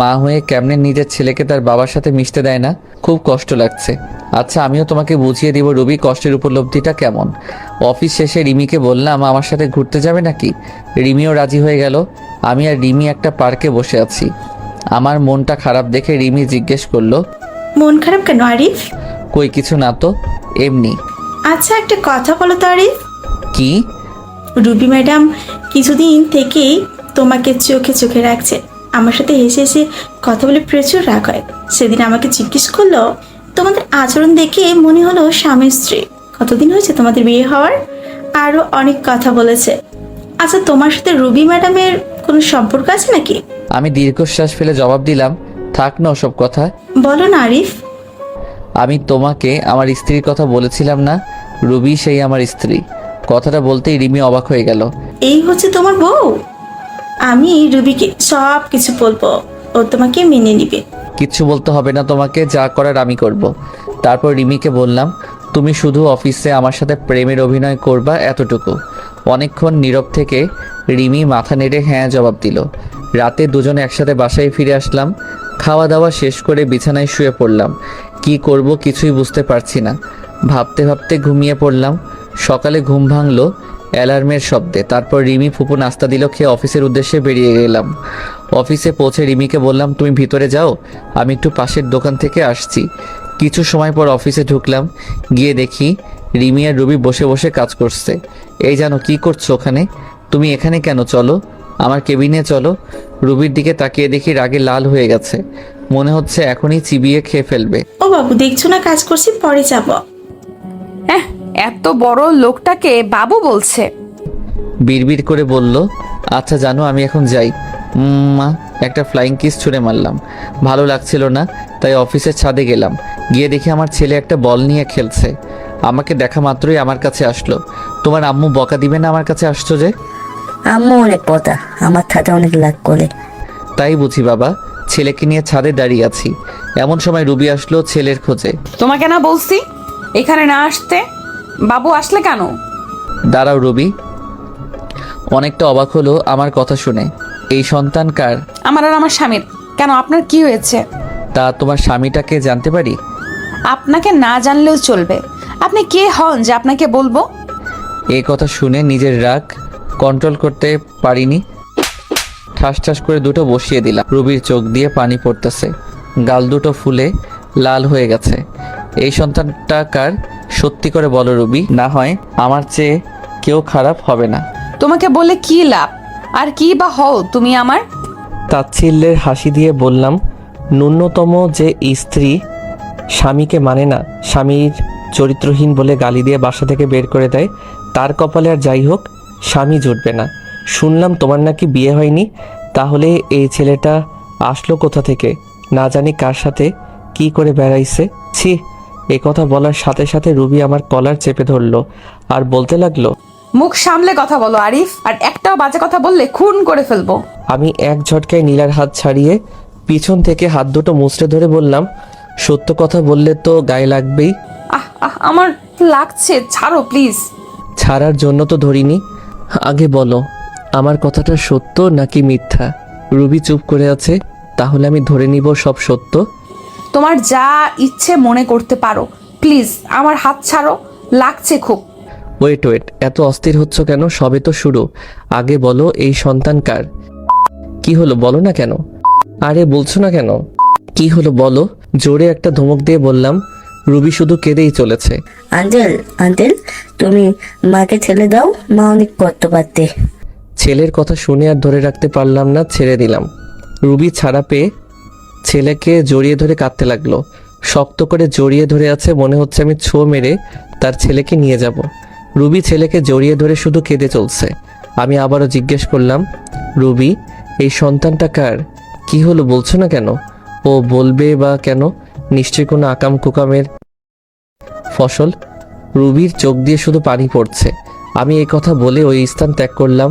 মা হয়ে কেমনে নিজের ছেলেকে তার বাবার সাথে মিশতে দেয় না, খুব কষ্ট লাগছে। আচ্ছা, আমিও তোমাকে বুঝিয়ে দিব রুবি কষ্টের উপলব্ধিটা কেমন। অফিস শেষে রিমিকে বললাম আমার সাথে ঘুরতে যাবে নাকি। রিমিও রাজি হয়ে গেল। আমি আর রিমি একটা পার্কে বসে আছি। আমার মনটা খারাপ দেখে রিমি জিজ্ঞেস করলো, মন খারাপ কেন আরিফ? কই কিছু না তো, এমনি। আচ্ছা একটা কথা বলো তো আরিফ। কি? রুবি ম্যাডাম কিছুদিন থেকেই তোমাকে চোখে চোখে রাখছে। আমার সাথে হেসে হেসে কথা বলে প্রচুর রাগ হয়। সেদিন আমাকে জিজ্ঞেস করলো, তোমাদের আচরণ দেখে মনে হলো স্বামী স্ত্রী। কতদিন হয়েছে তোমাদের বিয়ে হওয়ার? আরো অনেক কথা বলেছে। আচ্ছা তোমার সাথে রুবি ম্যাডামের কোনো সম্পর্ক আছে নাকি? আমি দীর্ঘশ্বাস ফেলে জবাব দিলাম, থাক না ওসব কথা। বলো না আরিফ। আমি তোমাকে আমার স্ত্রীর কথা বলেছিলাম না? রুবি সেই আমার স্ত্রী। কথাটা বলতেই রিমি অবাক হয়ে গেল। এই হচ্ছে তোমার বউ? আমি রুবিকে সব কিছু বলবো, ও তোমাকে মেনে নিবে। কিচ্ছু বলতে হবে না তোমাকে, যা করার আমি করব। তারপর রিমিকে বললাম, তুমি শুধু অফিসে আমার সাথে প্রেমের অভিনয় করবা, এতটুকু। অনেকক্ষণ নীরব থেকে রিমি মাথা নেড়ে হ্যাঁ জবাব দিল। রাতে দুজনে একসাথে বাসায় ফিরে আসলাম। খাওয়া দাওয়া শেষ করে বিছানায় শুয়ে পড়লাম। কি করব কিছুই বুঝতে পারছি না। ভাবতে ভাবতে ঘুমিয়ে পড়লাম। সকালে ঘুম ভাঙলো অ্যালার্মের শব্দে। তারপর রিমি ফুপু নাস্তা দিল, খেয়ে অফিসের উদ্দেশ্যে বেরিয়ে গেলাম। অফিসে পৌঁছে রিমিকে বললাম, তুমি ভিতরে যাও, আমি একটু পাশের দোকান থেকে আসছি। কিছু সময় পর অফিসে ঢুকলাম। গিয়ে দেখি রিমি আর রুবি বসে বসে কাজ করছে। এই জানো কি করছো ওখানে? তুমি এখানে কেন? চলো আমার কেবিনে চলো। রুবির দিকে তাকিয়ে দেখি রাগে লাল হয়ে গেছে, মনে হচ্ছে এখনই চিবিয়ে খেয়ে ফেলবে। ও বাবু, দেখছো না কাজ করছি, পরে যাব। এত বড় লোকটাকে বাবু বলছে। বিড়বিড় করে বলল, আচ্ছা জানো আমি এখন যাই। মা, একটা ফ্লাইং কিস ছুঁড়ে মারলাম। ভালো লাগছিল না, তাই অফিসের ছাদে গেলাম। গিয়ে দেখি আমার ছেলে একটা বল নিয়ে খেলছে। আমাকে দেখা মাত্রই আমার কাছে আসলো। তোমার আম্মু বকা দিবে না আমার কাছে আসছো যে? আম্মু অনেক পতা, আমার সাথে অনেক লাগ করে। তাই বুঝি বাবা, ছেলেকে নিয়ে ছাদে দাঁড়িয়ে আছি। এমন সময় রুবি আসলো ছেলের খোঁজে। তোমাকে না বলছি এখানে না আসতে? বাবু আসলে কেন? দাঁড়াও রুবি। অনেকটা অবাক হলো আমার কথা শুনে। এই সন্তান কার? আমার আর আমার স্বামীর। কেন, আপনার কি হয়েছে? তা তোমার স্বামীটাকে জানতে পারি? আপনাকে না জানলেও চলবে। আপনি কে হন যে আপনাকে বলবো? এই কথা শুনে নিজের রাগ কন্ট্রোল করতে পারিনি। ঠাস ঠাস করে দুটো বসিয়ে দিলাম। রুবির চোখ দিয়ে পানি পড়তেছে, গাল দুটো ফুলে লাল হয়ে গেছে। এই সন্তানটা কার? সত্যি করে বলো রুবি, না হয় আমার চেয়ে কেউ খারাপ হবে না। তোমাকে বলে কি লাভ? আর কি বা হও তুমি আমার? তাচ্ছিল্যের হাসি দিয়ে বললাম, ন্যূনতম যে স্ত্রী স্বামীকে মানে না, স্বামীর চরিত্রহীন বলে গালি দিয়ে বাসা থেকে বের করে দেয়, তার কপালে আর যাই হোক স্বামী জুটবে না। শুনলাম তোমার নাকি বিয়ে হয়নি, তাহলে এই ছেলেটা আসলো কোথা থেকে? না জানি কার সাথে কি করে বেড়াইছে। ছি, এ কথা বলার সাথে সাথে রুবি আমার কলার চেপে ধরলো আর বলতে লাগলো, মুখ সামলে কথা বলো আরিফ, আর একটাও বাজে কথা বললে খুন করে ফেলবো। আমি এক ঝটকায় নীলার হাত ছাড়িয়ে পিছন থেকে হাত দুটো মুচড়ে ধরে বললাম, সত্য কথা বললে তো গায়ে লাগবেই। আহ আহ আমার লাগছে, ছাড়ো প্লিজ। ছাড়ার জন্য তো ধরিনি, আগে বলো আমার কথাটা সত্য নাকি মিথ্যা। রুবি চুপ করে আছে, তাহলে আমি ধরে নিব সব সত্য। তোমার যা ইচ্ছে মনে করতে পারো, প্লিজ আমার হাত ছাড়ো, লাগছে খুব। ওয়েট ওয়েট, এত অস্থির হচ্ছ কেন? সবে তো শুরু, আগে বলো এই সন্তান কার? কি হলো বলো না কেন? আরে বলছো না কেন? কি হলো বলো। জোরে একটা ধমক দিয়ে বললাম। রুবি শুধু কেঁদেই চলেছে। আঙ্কেল আঙ্কেল, তুমি মাকে ছেড়ে দাও, মা অনেক কষ্ট পারতে। ছেলের কথা শুনে আর ধরে রাখতে পারলাম না, ছেড়ে দিলাম। রুবি ছাড়া পেয়ে ছেলেকে জড়িয়ে ধরে কাঁদতে লাগলো। শক্ত করে জড়িয়ে ধরে আছে, মনে হচ্ছে আমি ছো মেরে তার ছেলেকে নিয়ে যাব। রুবি ছেলেকে জড়িয়ে ধরে শুধু কেঁদে চলছে। আমি আবারও জিজ্ঞেস করলাম, রুবি এই সন্তানটা কার? কি হলো বলছো না কেন? ও বলবে বা কেন? নিশ্চয়ই কোনো আকাম কুকামের ফসল। রুবির চোখ দিয়ে শুধু পানি পড়ছে। আমি এই কথা বলে ওই স্থান ত্যাগ করলাম।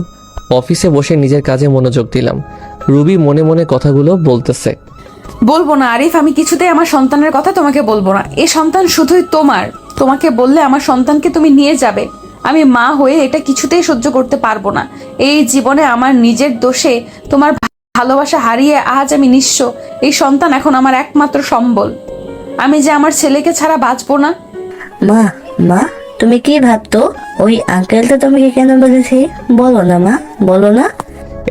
অফিসে বসে নিজের কাজে মনোযোগ দিলাম। রুবি মনে মনে কথাগুলো বলতেছে। বলবো না আরিফ, আমি কিছুতেই আমার সন্তানের কথা তোমাকে বলবো না। এই সন্তান শুধুই তোমার। তোমাকে বললে আমার সন্তানকে তুমি নিয়ে যাবে। আমি মা হয়ে এটা কিছুতেই সহ্য করতে পারবো না। এই জীবনে আমার নিজের দোষে তোমার ভালোবাসা হারিয়ে আজ আমি নিঃস্ব। এই সন্তান এখন আমার একমাত্র সম্বল। আমি যে আমার ছেলেকে ছাড়া বাঁচবো না। মা মা, তুমি কি ভাবতো? ওই আঙ্কেলটা তোমাকে কেন বলেছে? বলো না মা, বলো না।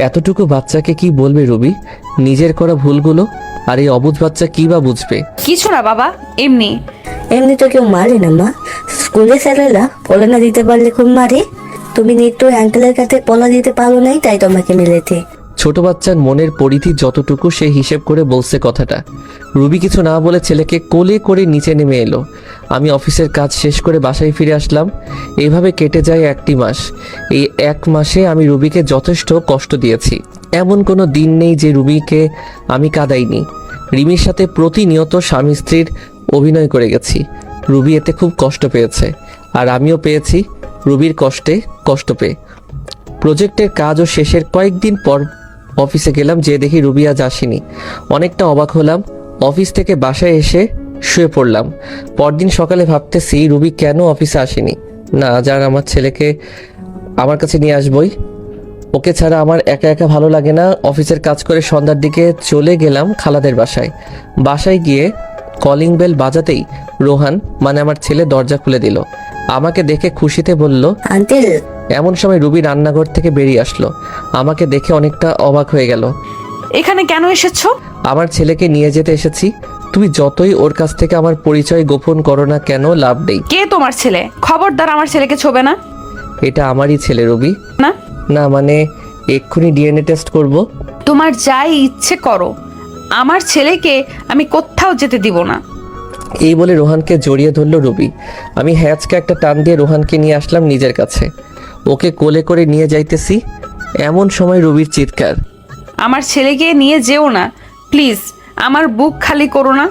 এতটুকু বাচ্চাকে কি বলবে রুবি? নিজের করা ভুলগুলো। আর এই অবুঝ বাচ্চা কি বা বুঝবে? কিছু না বাবা, এমনি। এমনি তো কেউ মারে না মা। স্কুলে স্যারেরা পড়া না দিতে পারলে খুব মারে। তুমি নিশ্চয়ই আঙ্কেলের কাছে পড়া দিতে পারো নাই, তাই তোমাকে মেরেছে। ছোট বাচ্চার মনের পরিধি যতটুকু সে হিসেব করে বলছে কথাটা। রুবি কিছু না বলে ছেলেকে কোলে করে নিচে নেমে এলো। আমি অফিসের কাজ শেষ করে বাসায় ফিরে আসলাম। এইভাবে কেটে যায় 1টি মাস। এই 1 মাসে আমি রুবিকে যথেষ্ট কষ্ট দিয়েছি। এমন কোনো দিন নেই যে রুবিকে আমি কাঁদাইনি। রিমির সাথে প্রতিনিয়ত স্বামী স্ত্রীর অভিনয় করে গেছি। রুবি এতে খুব কষ্ট পেয়েছে, আর আমিও পেয়েছি রুবির কষ্টে কষ্ট পেয়ে। প্রজেক্টের কাজও শেষের কয়েকদিন পর অফিসে গেলাম, যে দেখি রুবি আজ আসেনি। অনেকটা অবাক হলাম। অফিস থেকে বাসায় এসে শুয়ে পড়লাম। পরদিন সকালে ভাবতেছি রুবি কেন অফিসে আসেনি। না, যার আমার ছেলেকে আমার কাছে নিয়ে আসবই। ওকে ছাড়া আমার একা একা ভালো লাগে না। অফিসের কাজ করে সন্ধ্যার দিকে চলে গেলাম খালাদের বাসায়। বাসায় গিয়ে কলিং বেল বাজাতেই রোহান মানে আমার ছেলে দরজা খুলে দিল। আমাকে দেখে খুশিতে বলল, আঙ্কেল। এমন সময় রুবি রান্নাঘর থেকে বেরিয়ে আসলো। আমাকে দেখে অনেকটা অবাক হয়ে গেল। এখানে কেন এসেছো? আমার ছেলেকে নিয়ে যেতে এসেছি। তুমি যতই ওর কাছ থেকে আমার পরিচয় গোপন করো না কেন, লাভ নেই। কে তোমার ছেলে? খবরদার আমার ছেলেকে ছোবে না। এটা আমারই ছেলে রুবি। না না মানে এক্ষুনি ডিএনএ টেস্ট করব। তোমার যাই ইচ্ছে করো, আমার ছেলেকে আমি কোথাও যেতে দিব না। এই বলে রোহানকে জড়িয়ে ধরল রুবি। আমি হ্যাচকে একটা টান দিয়ে রোহানকে নিয়ে আসলাম নিজের কাছে। ওকে কোলে করে নিয়ে যাইতেছি, এমন সময় রুবির চিৎকার, আমার ছেলেকে নিয়ে যেও না প্লিজ। আমার বুক খালি করো না,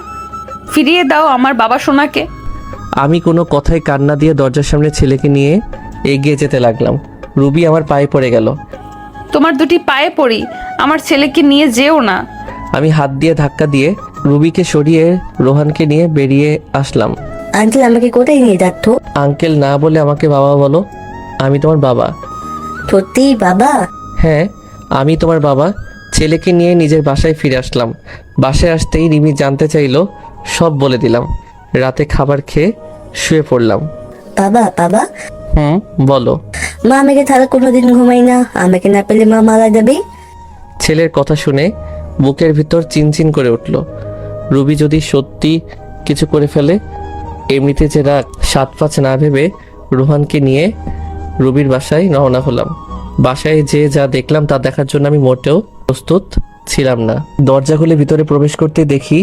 ফিরিয়ে দাও আমার বাবা সোনাকে। আমি কোনো কথায় কান্না দিয়ে দরজার সামনে ছেলেকে নিয়ে এগিয়ে যেতে লাগলাম। রুবি আমার পায়ে পড়ে গেল। তোমার দুটি পায়ে পড়ি, আমার ছেলেকে নিয়ে যেও না। আমি হাত দিয়ে ধাক্কা দিয়ে রুবিকে সরিয়ে রোহানকে নিয়ে বেরিয়ে আসলাম। আঙ্কেল, আমাকে কোথায় নিয়ে যাচ্ছ? আঙ্কেল না বলে আমাকে বাবা বলো। আমি তোমার বাবা। সত্যি বাবা? হ্যাঁ, আমি তোমার বাবা। ছেলেকে নিয়ে নিজের বাসায় ফিরে আসলাম। বাসায় আসতেই রিমি জানতে চাইলো, সব বলে দিলাম। রাতে খাবার খেয়ে শুয়ে পড়লাম। বাবা বাবা। বলো। মা আমাকে ছাড়া কোনোদিন ঘুমাই না, আমাকে না পেলে মা মারা যাবে। ছেলের কথা শুনে বুকের ভিতর চিনচিন করে উঠল। রুবি যদি সত্যি কিছু করে ফেলে। এমনিতে যে রাগ, 7-5 না ভেবে রোহানকে নিয়ে রুবির বাসায় রওনা হলাম। বাসায় যে যা দেখলাম তা দেখার জন্য আমি মোটেও প্রস্তুত ছিলাম না। দরজা খুলে ভিতরে প্রবেশ করতে দেখি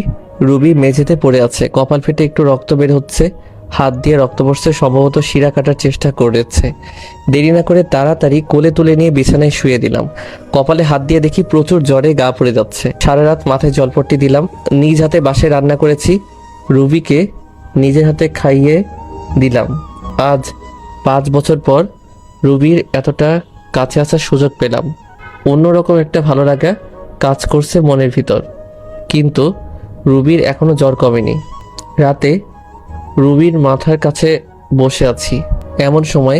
রুবি মেঝেতে পড়ে আছে। কপাল ফেটে একটু রক্ত বের হচ্ছে। হাত দিয়ে রক্ত পড়ছে, সম্ভবত শিরা কাটার চেষ্টা করেছে। দেরি না করে তাড়াতাড়ি কোলে তুলে নিয়ে বিছানায় শুয়ে দিলাম। কপালে হাত দিয়ে দেখি প্রচুর জ্বরে গা পড়ে যাচ্ছে। সারা রাত মাথায় জলপট্টি দিলাম। নিজ হাতে বাসায় রান্না করেছি। রুবিকে নিজের হাতে খাইয়ে দিলাম। আজ 5 বছর পর রুবির এতটা কাছে আসার সুযোগ পেলাম। অন্যরকম একটা ভালো লাগা কাজ করছে মনের ভিতর। কিন্তু রুবির এখনো জ্বর কমেনি। রাতে রুবির মাথার কাছে বসে আছি, এমন সময়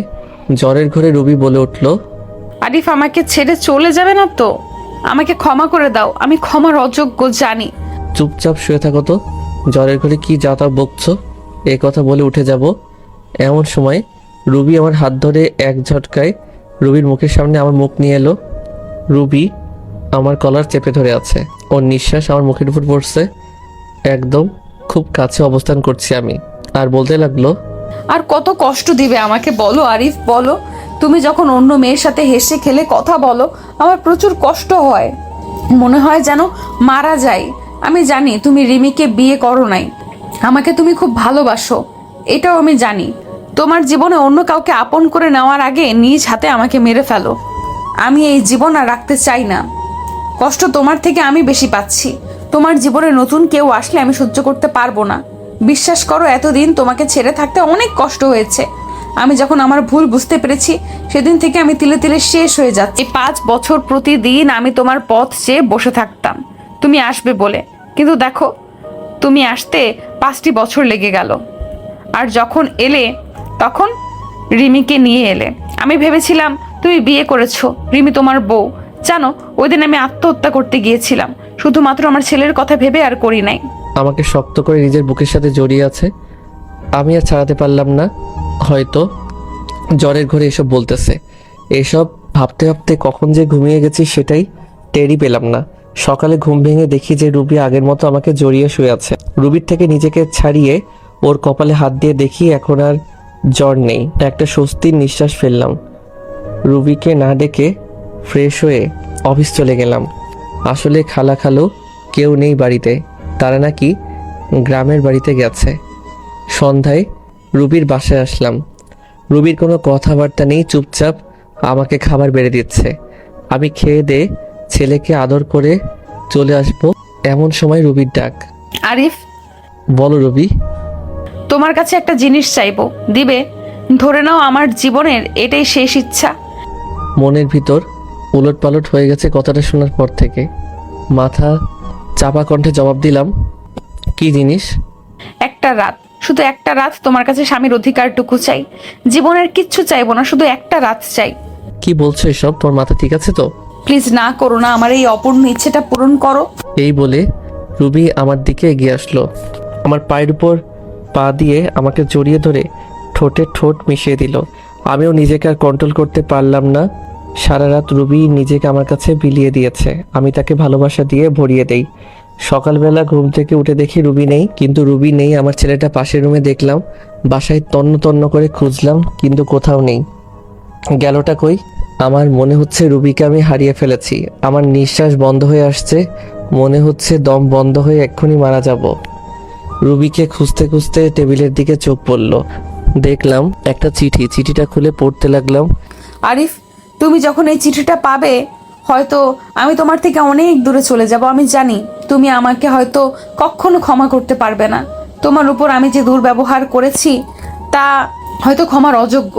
জ্বরের ঘরে রুবি বলে উঠল, আরিফ আমাকে ছেড়ে চলে যাবে না তো? আমাকে ক্ষমা করে দাও, আমি ক্ষমার অযোগ্য জানি। চুপচাপ শুয়ে থাকো তো, জ্বরের ঘরে কি যা তা বকছো? এ কথা বলে উঠে যাব এমন সময় রুবি আমার হাত ধরে এক ঝটকায় রুবির মুখের সামনে আমার মুখ নিয়ে এলো। রুবি আমার কলার চেপে ধরে আছে, ওর নিঃশ্বাস আমার মুখের উপর পড়ছে। একদম খুব কাছে অবস্থান করছি আমি, আর বলতে লাগলো, আর কত কষ্ট দিবে আমাকে বলো আরিফ, বলো। তুমি যখন অন্য মেয়ের সাথে হেসে খেলে কথা বলো, আমার প্রচুর কষ্ট হয়, মনে হয় যেন মারা যায়। আমি জানি তুমি রিমিকে বিয়ে করো নাই, আমাকে তুমি খুব ভালোবাসো, এটাও আমি জানি। তোমার জীবনে অন্য কাউকে আপন করে নেওয়ার আগে নিজ হাতে আমাকে মেরে ফেলো। আমি এই জীবন আর রাখতে চাই না। কষ্ট তোমার থেকে আমি বেশি পাচ্ছি। তোমার জীবনে নতুন কেউ আসলে আমি সহ্য করতে পারবো না। বিশ্বাস করো, এতদিন তোমাকে ছেড়ে থাকতে অনেক কষ্ট হয়েছে। আমি যখন আমার ভুল বুঝতে পেরেছি, সেদিন থেকে আমি তিলে তিলে শেষ হয়ে যাচ্ছি। 5 বছর প্রতিদিন আমি তোমার পথ চেয়ে বসে থাকতাম তুমি আসবে বলে, কিন্তু দেখো তুমি আসতে 5টি বছর লেগে গেল। আর যখন এলে তখন রিমিকে নিয়ে এলে। আমি ভেবেছিলাম তুমি বিয়ে করেছো, রিমি তোমার বউ। জানো, ওই দিন আমি আত্মহত্যা করতে গিয়েছিলাম, শুধুমাত্র আমার ছেলের কথা ভেবে, আর করি নাই। আমাকে শক্ত করে নিজের বুকের সাথে জড়িয়ে আছে, আমি আর ছাড়াতে পারলাম না। হয়তো জ্বরের ঘরে এসব বলতেছে। এসব ভাবতে ভাবতে কখন যে ঘুমিয়ে গেছি সেটাই টেরই পেলাম না। সকালে ঘুম ভেঙে দেখি যে রুবি আগের মতো আমাকে জড়িয়ে শুয়ে আছে। রুবির থেকে নিজেকে ছাড়িয়ে ওর কপালে হাত দিয়ে দেখি এখন আর জ্বর নেই। একটা স্বস্তির নিঃশ্বাস ফেললাম। রুবিকে না ডেকে ফ্রেশ হয়ে অফিস চলে গেলাম। আসলে খালা খালো কেউ নেই বাড়িতে, তারা নাকি গ্রামের বাড়িতে গেছে। সন্ধ্যায় রুবির বাসায় আসলাম। রুবির কোনো কথাবার্তা নেই, চুপচাপ আমাকে খাবার বেড়ে দিচ্ছে। আমি খেয়ে দে ছেলেকে আদর করে চলে আসবো, এমন সময় রুবির ডাক। আরিফ, বলো রুবি। তোমার কাছে একটা জিনিস চাইবো, দিবে? ধরে নাও আমার জীবনের এটাই শেষ ইচ্ছা। মনের ভিতর উলট পালট হয়ে গেছে কথাটা শোনার পর থেকে। মাথা চাপা কণ্ঠে জবাব দিলাম, কি জিনিস? একটা রাত, শুধু একটা রাত তোমার কাছে স্বামীর অধিকারটুকু চাই। জীবনের কিচ্ছু চাইবো না, শুধু একটা রাত চাই। কি বলছো এসব? তোমার মাথা ঠিক আছে তো? প্লিজ না করো না, আমার এই অপূর্ণ ইচ্ছেটা পূরণ করো। এই বলে রুবি আমার দিকে এগিয়ে আসলো। আমার পায়ের উপর পা দিয়ে আমাকে জড়িয়ে ধরে ঠোঁটে ঠোঁট মিশিয়ে দিল। আমিও নিজেকে আর কন্ট্রোল করতে পারলাম না। সারা রাত রুবি নিজেকে আমার কাছে বিলিয়ে দিয়েছে, আমি তাকে ভালোবাসা দিয়ে ভরিয়ে দেই। সকালবেলা ঘুম থেকে উঠে দেখি রুবি নেই, কিন্তু রুবি নেই। আমার ছেলেটা পাশের রুমে দেখলাম, বাসায় তন্ন তন্ন করে খুঁজলাম কিন্তু কোথাও নেই। গেলটা কই? আমার মনে হচ্ছে রুবিকে আমি হারিয়ে ফেলেছি। আমার নিঃশ্বাস বন্ধ হয়ে আসছে, মনে হচ্ছে দম বন্ধ হয়ে এক্ষুনি মারা যাব। রুবিকে খুঁজতে খুঁজতে টেবিলের দিকে চোখ পড়ল, দেখলাম একটা চিঠি। চিঠিটা খুলে পড়তে লাগলাম। আরিফ, তুমি যখন এই চিঠিটা পাবে, হয়তো আমি তোমার থেকে অনেক দূরে চলে যাব। আমি জানি তুমি আমাকে হয়তো কখনো ক্ষমা করতে পারবে না। তোমার উপর আমি যে দুর্ব্যবহার করেছি তা হয়তো ক্ষমার অযোগ্য।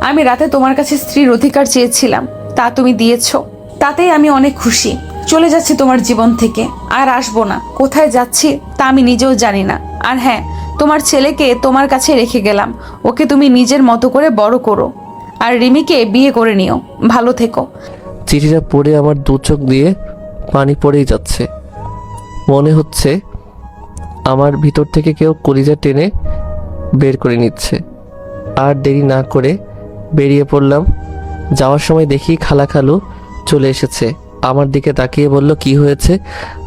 আমি রাতে তোমার কাছে স্ত্রীর অধিকার চেয়েছিলাম, তা তুমি দিয়েছো, তাতেই আমি অনেক খুশি। চলে যাচ্ছি তোমার জীবন থেকে, আর আসবো না। কোথায় যাচ্ছি তা আমি নিজেও জানি না। আর হ্যাঁ, তোমার ছেলেকে তোমার কাছে রেখে গেলাম, ওকে তুমি নিজের মতো করে বড় করো, আর রিমিকে বিয়ে করে নিও। ভালো থেকো। চিঠিটা পড়ে আমার দু চোখ দিয়ে পানি পড়েই যাচ্ছে। মনে হচ্ছে আমার ভিতর থেকে কেউ কলিজা টেনে বের করে নিচ্ছে। আর দেরি না করে বেরিয়ে পড়লাম। যাওয়ার সময় দেখি খালা খালু চলে এসেছে। আমার দিকে তাকিয়ে বলল, কি হয়েছে?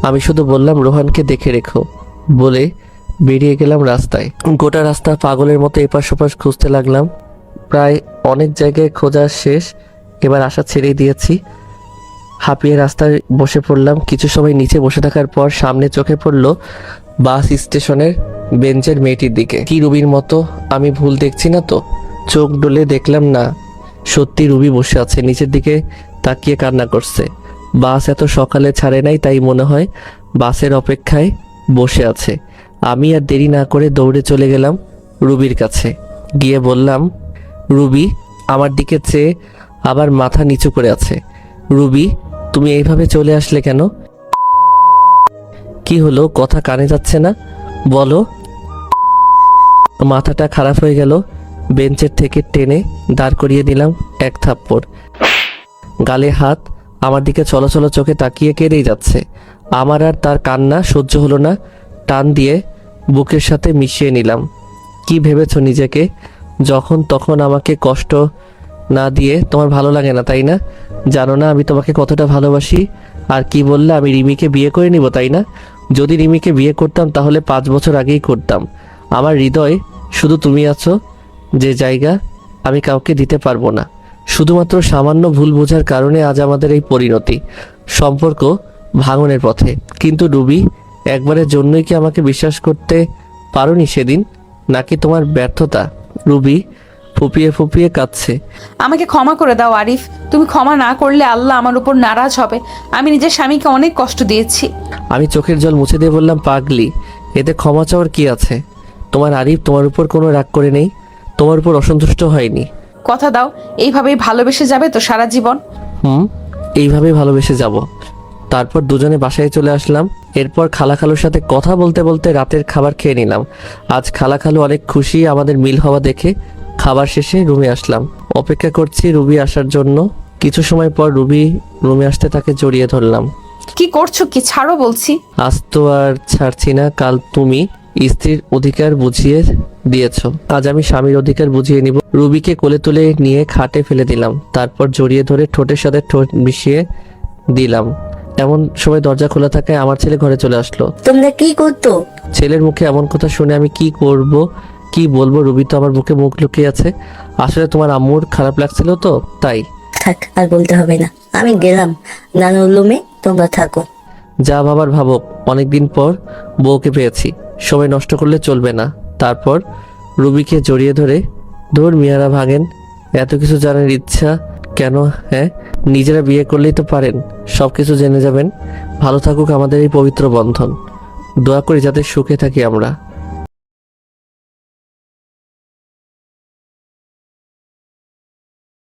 আমি শুধু বললাম, রোহানকে দেখে রেখো বলে বেরিয়ে গেলাম রাস্তায়। গোটা রাস্তা পাগলের মতো এপাশ ওপাশ খুঁজতে লাগলাম। প্রায় অনেক জায়গায় খোঁজা শেষ, এবার আশা ছেড়েই দিয়েছি। হাঁপিয়ে রাস্তায় বসে পড়লাম। কিছু সময় নিচে বসে থাকার পর সামনে চোখে পড়লো বাস স্টেশনের বেঞ্চের মেয়েটির দিকে। কি রুবির মতো? আমি ভুল দেখছি না তো? চোখ ডলে দেখলাম না, সত্যি রুবি বসে আছে, নিচের দিকে তাকিয়ে কান্না করছে। বাস এত সকালে ছাড়ে নাই, তাই মনে হয় বাসের অপেক্ষায় বসে আছে। আমি আর দেরি না করে দৌড়ে চলে গেলাম রুবির কাছে। গিয়ে বললাম, রুবি আমার দিকে চেয়ে আবার মাথা নিচু করে আছে। রুবি, তুমি এইভাবে চলে আসলে কেন? কি হলো, কথা কানে যাচ্ছে না? বলো। মাথাটা খারাপ হয়ে গেল। বেঞ্চের থেকে টেনে দাঁড় করিয়ে দিলাম এক থাপ্পড়। গালে হাত, আমার দিকে চলো চলো চোখে তাকিয়ে কেঁদেই যাচ্ছে। আমার আর তার কান্না সহ্য হলো না। টান দিয়ে বুকের সাথে মিশিয়ে নিলাম। কি ভেবেছো নিজেকে? যখন তখন আমাকে কষ্ট না দিয়ে তোমার ভালো লাগে না, তাই না? জানো না আমি তোমাকে কতটা ভালোবাসি? আর কি বললে, আমি রিমিকে বিয়ে করে নিব, তাই না? যদি রিমিকে বিয়ে করতাম তাহলে 5 বছর আগেই করতাম। আমার হৃদয়ে শুধু তুমি আছো, যে জায়গা আমি কাউকে দিতে পারবো না। শুধুমাত্র সামান্য ভুল বোঝার কারণে আজ আমাদের এই পরিণতি, সম্পর্ক ভাঙনের পথে। কিন্তু রুবি, একবারের জন্যই কি আমাকে বিশ্বাস করতে পারোনি সেদিন? নাকি তোমার ব্যর্থতা? রুবি ফুপিয়ে ফুপিয়ে কাঁদছে। আমাকে ক্ষমা করে দাও আরিফ, তুমি ক্ষমা না করলে আল্লাহ আমার উপর নারাজ হবে। আমি নিজের স্বামীকে অনেক কষ্ট দিয়েছি। আমি চোখের জল মুছে দিয়ে বললাম, পাগলি, এতে ক্ষমা চাওয়ার কি আছে? তোমার আরিফ তোমার উপর কোনো রাগ করে নেই, তোমার উপর অসন্তুষ্ট হয়নি। কথা দাও এইভাবেই ভালোবেসে যাবে তো সারা জীবন? এইভাবেই ভালোবেসে যাব। তারপর দুজনে বাসায় চলে আসলাম। এরপর খালাখালুর সাথে কথা বলতে বলতে রাতের খাবার খেয়ে নিলাম। আজ খালাখালু অনেক খুশি আমাদের মিল হওয়া দেখে। খাবার শেষে রুমে আসলাম। অপেক্ষা করছি রুবি আসার জন্য। কিছু সময় পর রুবি রুমে আসতে তাকে জড়িয়ে ধরলাম। কি করছো, কি ছাড়ো বলছি। আজ তো আর ছাড়ছি না। কাল তুমি স্ত্রীর অধিকার বুঝিয়ে দিয়েছ, আজ আমি স্বামীর অধিকার বুঝিয়ে নিব। রুবিকে কোলে তুলে নিয়ে খাটে ফেলে দিলাম। তারপর জড়িয়ে ধরে ঠোঁটের সাথে ঠোঁট মিশিয়ে দিলাম। এমন সময় দরজা খোলা থাকায় আমার ছেলে ঘরে চলে আসলো। তোমরা কি করতো? ছেলের মুখে এমন কথা শুনে আমি কি করব, কি বলবো? রুবি তো আমার মুখে মুখ লুকিয়ে আছে। আসলে তোমার আম্মুর খারাপ লাগছিল তো তাই। থাক, আর বলতে হবে না, আমি গেলাম নানুর রুমে, তোমরা থাকো। যা ভাবার ভাবো, অনেকদিন পর বউকে পেয়েছি, সময় নষ্ট করলে চলবে না। তারপর রুবিকে জড়িয়ে ধরে, ধর মিয়ারা ভাগেন, এত কিছু জানার ইচ্ছা কেন? হ্যাঁ, নিজেরা বিয়ে করলেই তো পারেন, সব কিছু জেনে যাবেন। ভালো থাকুক আমাদের এই পবিত্র বন্ধন। দোয়া করি যাতে সুখে থাকি আমরা।